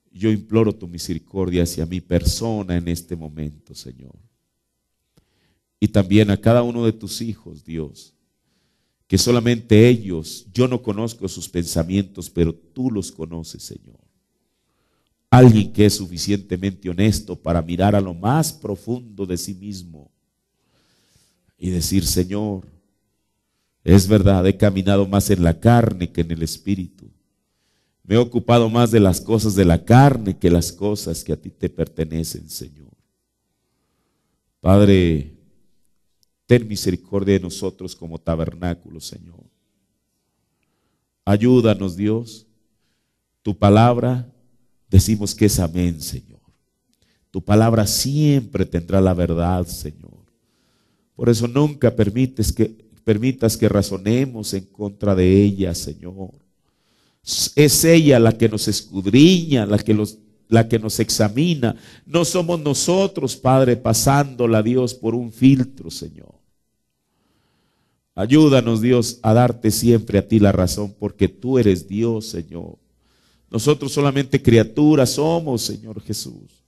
Yo imploro tu misericordia hacia mi persona en este momento, Señor. Y también a cada uno de tus hijos, Dios, que solamente ellos, yo no conozco sus pensamientos, pero tú los conoces, Señor. Alguien que es suficientemente honesto para mirar a lo más profundo de sí mismo y decir, Señor, es verdad, he caminado más en la carne que en el espíritu. Me he ocupado más de las cosas de la carne que las cosas que a ti te pertenecen, Señor. Padre, ten misericordia de nosotros como tabernáculo, Señor. Ayúdanos, Dios. Tu palabra, decimos que es amén, Señor. Tu palabra siempre tendrá la verdad, Señor. Por eso nunca permitas que razonemos en contra de ella, Señor. Es ella la que nos escudriña, la que nos examina. No somos nosotros, Padre, pasándola, Dios, por un filtro, Señor. Ayúdanos, Dios, a darte siempre a ti la razón, porque tú eres Dios, Señor. Nosotros solamente criaturas somos, Señor Jesús.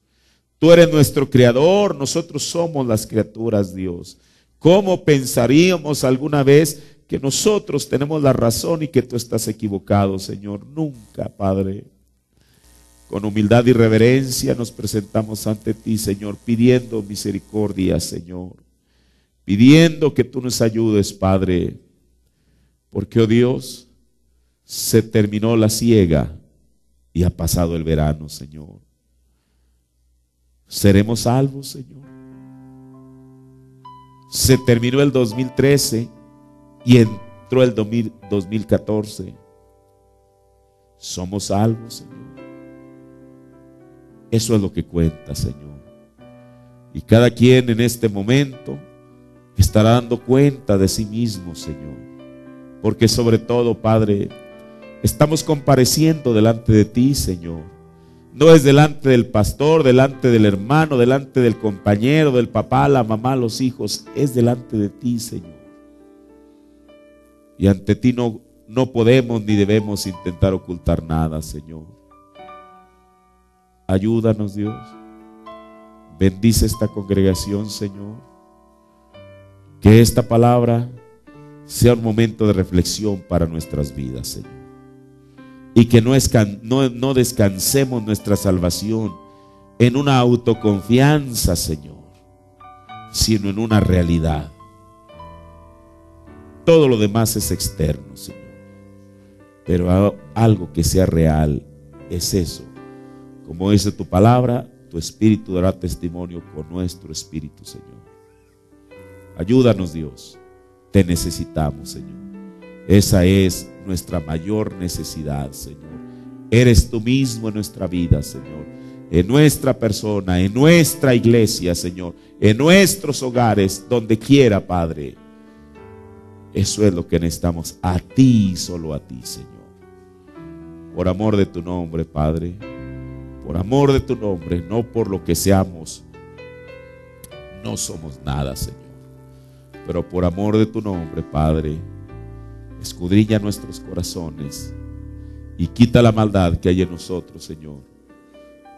Tú eres nuestro creador, nosotros somos las criaturas, Dios. ¿Cómo pensaríamos alguna vez que nosotros tenemos la razón y que tú estás equivocado, Señor? Nunca, Padre. Con humildad y reverencia nos presentamos ante ti, Señor, pidiendo misericordia, Señor. Pidiendo que tú nos ayudes, Padre. Porque, oh Dios, se terminó la siega y ha pasado el verano, Señor. ¿Seremos salvos, Señor? Se terminó el 2013 y entró el 2014. ¿Somos salvos, Señor? Eso es lo que cuenta, Señor. Y cada quien en este momento estará dando cuenta de sí mismo, Señor. Porque sobre todo, Padre, estamos compareciendo delante de ti, Señor. No es delante del pastor, delante del hermano, delante del compañero, del papá, la mamá, los hijos. Es delante de ti, Señor. Y ante ti no podemos ni debemos intentar ocultar nada, Señor. Ayúdanos, Dios. Bendice esta congregación, Señor. Que esta palabra sea un momento de reflexión para nuestras vidas, Señor. Y que no descansemos nuestra salvación en una autoconfianza, Señor, sino en una realidad. Todo lo demás es externo, Señor. Pero algo que sea real es eso. Como dice tu palabra, tu espíritu dará testimonio con nuestro espíritu, Señor. Ayúdanos, Dios. Te necesitamos, Señor. Esa es nuestra mayor necesidad, Señor. Eres tú mismo en nuestra vida, Señor. En nuestra persona, en nuestra iglesia, Señor. En nuestros hogares, donde quiera, Padre. Eso es lo que necesitamos. A ti, solo a ti, Señor. Por amor de tu nombre, Padre. Por amor de tu nombre, no por lo que seamos. No somos nada, Señor. Pero por amor de tu nombre, Padre, escudriña nuestros corazones y quita la maldad que hay en nosotros, Señor.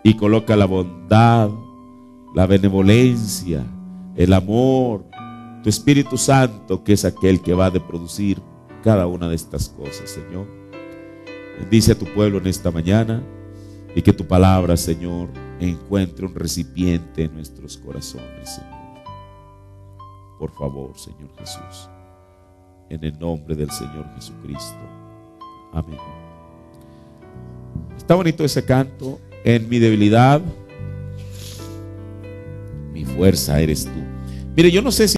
Y coloca la bondad, la benevolencia, el amor, tu Espíritu Santo, que es aquel que va a producir cada una de estas cosas, Señor. Bendice a tu pueblo en esta mañana y que tu palabra, Señor, encuentre un recipiente en nuestros corazones, Señor. Por favor, Señor Jesús, en el nombre del Señor Jesucristo. Amén. Está bonito ese canto. En mi debilidad, mi fuerza eres tú. Mire, yo no sé si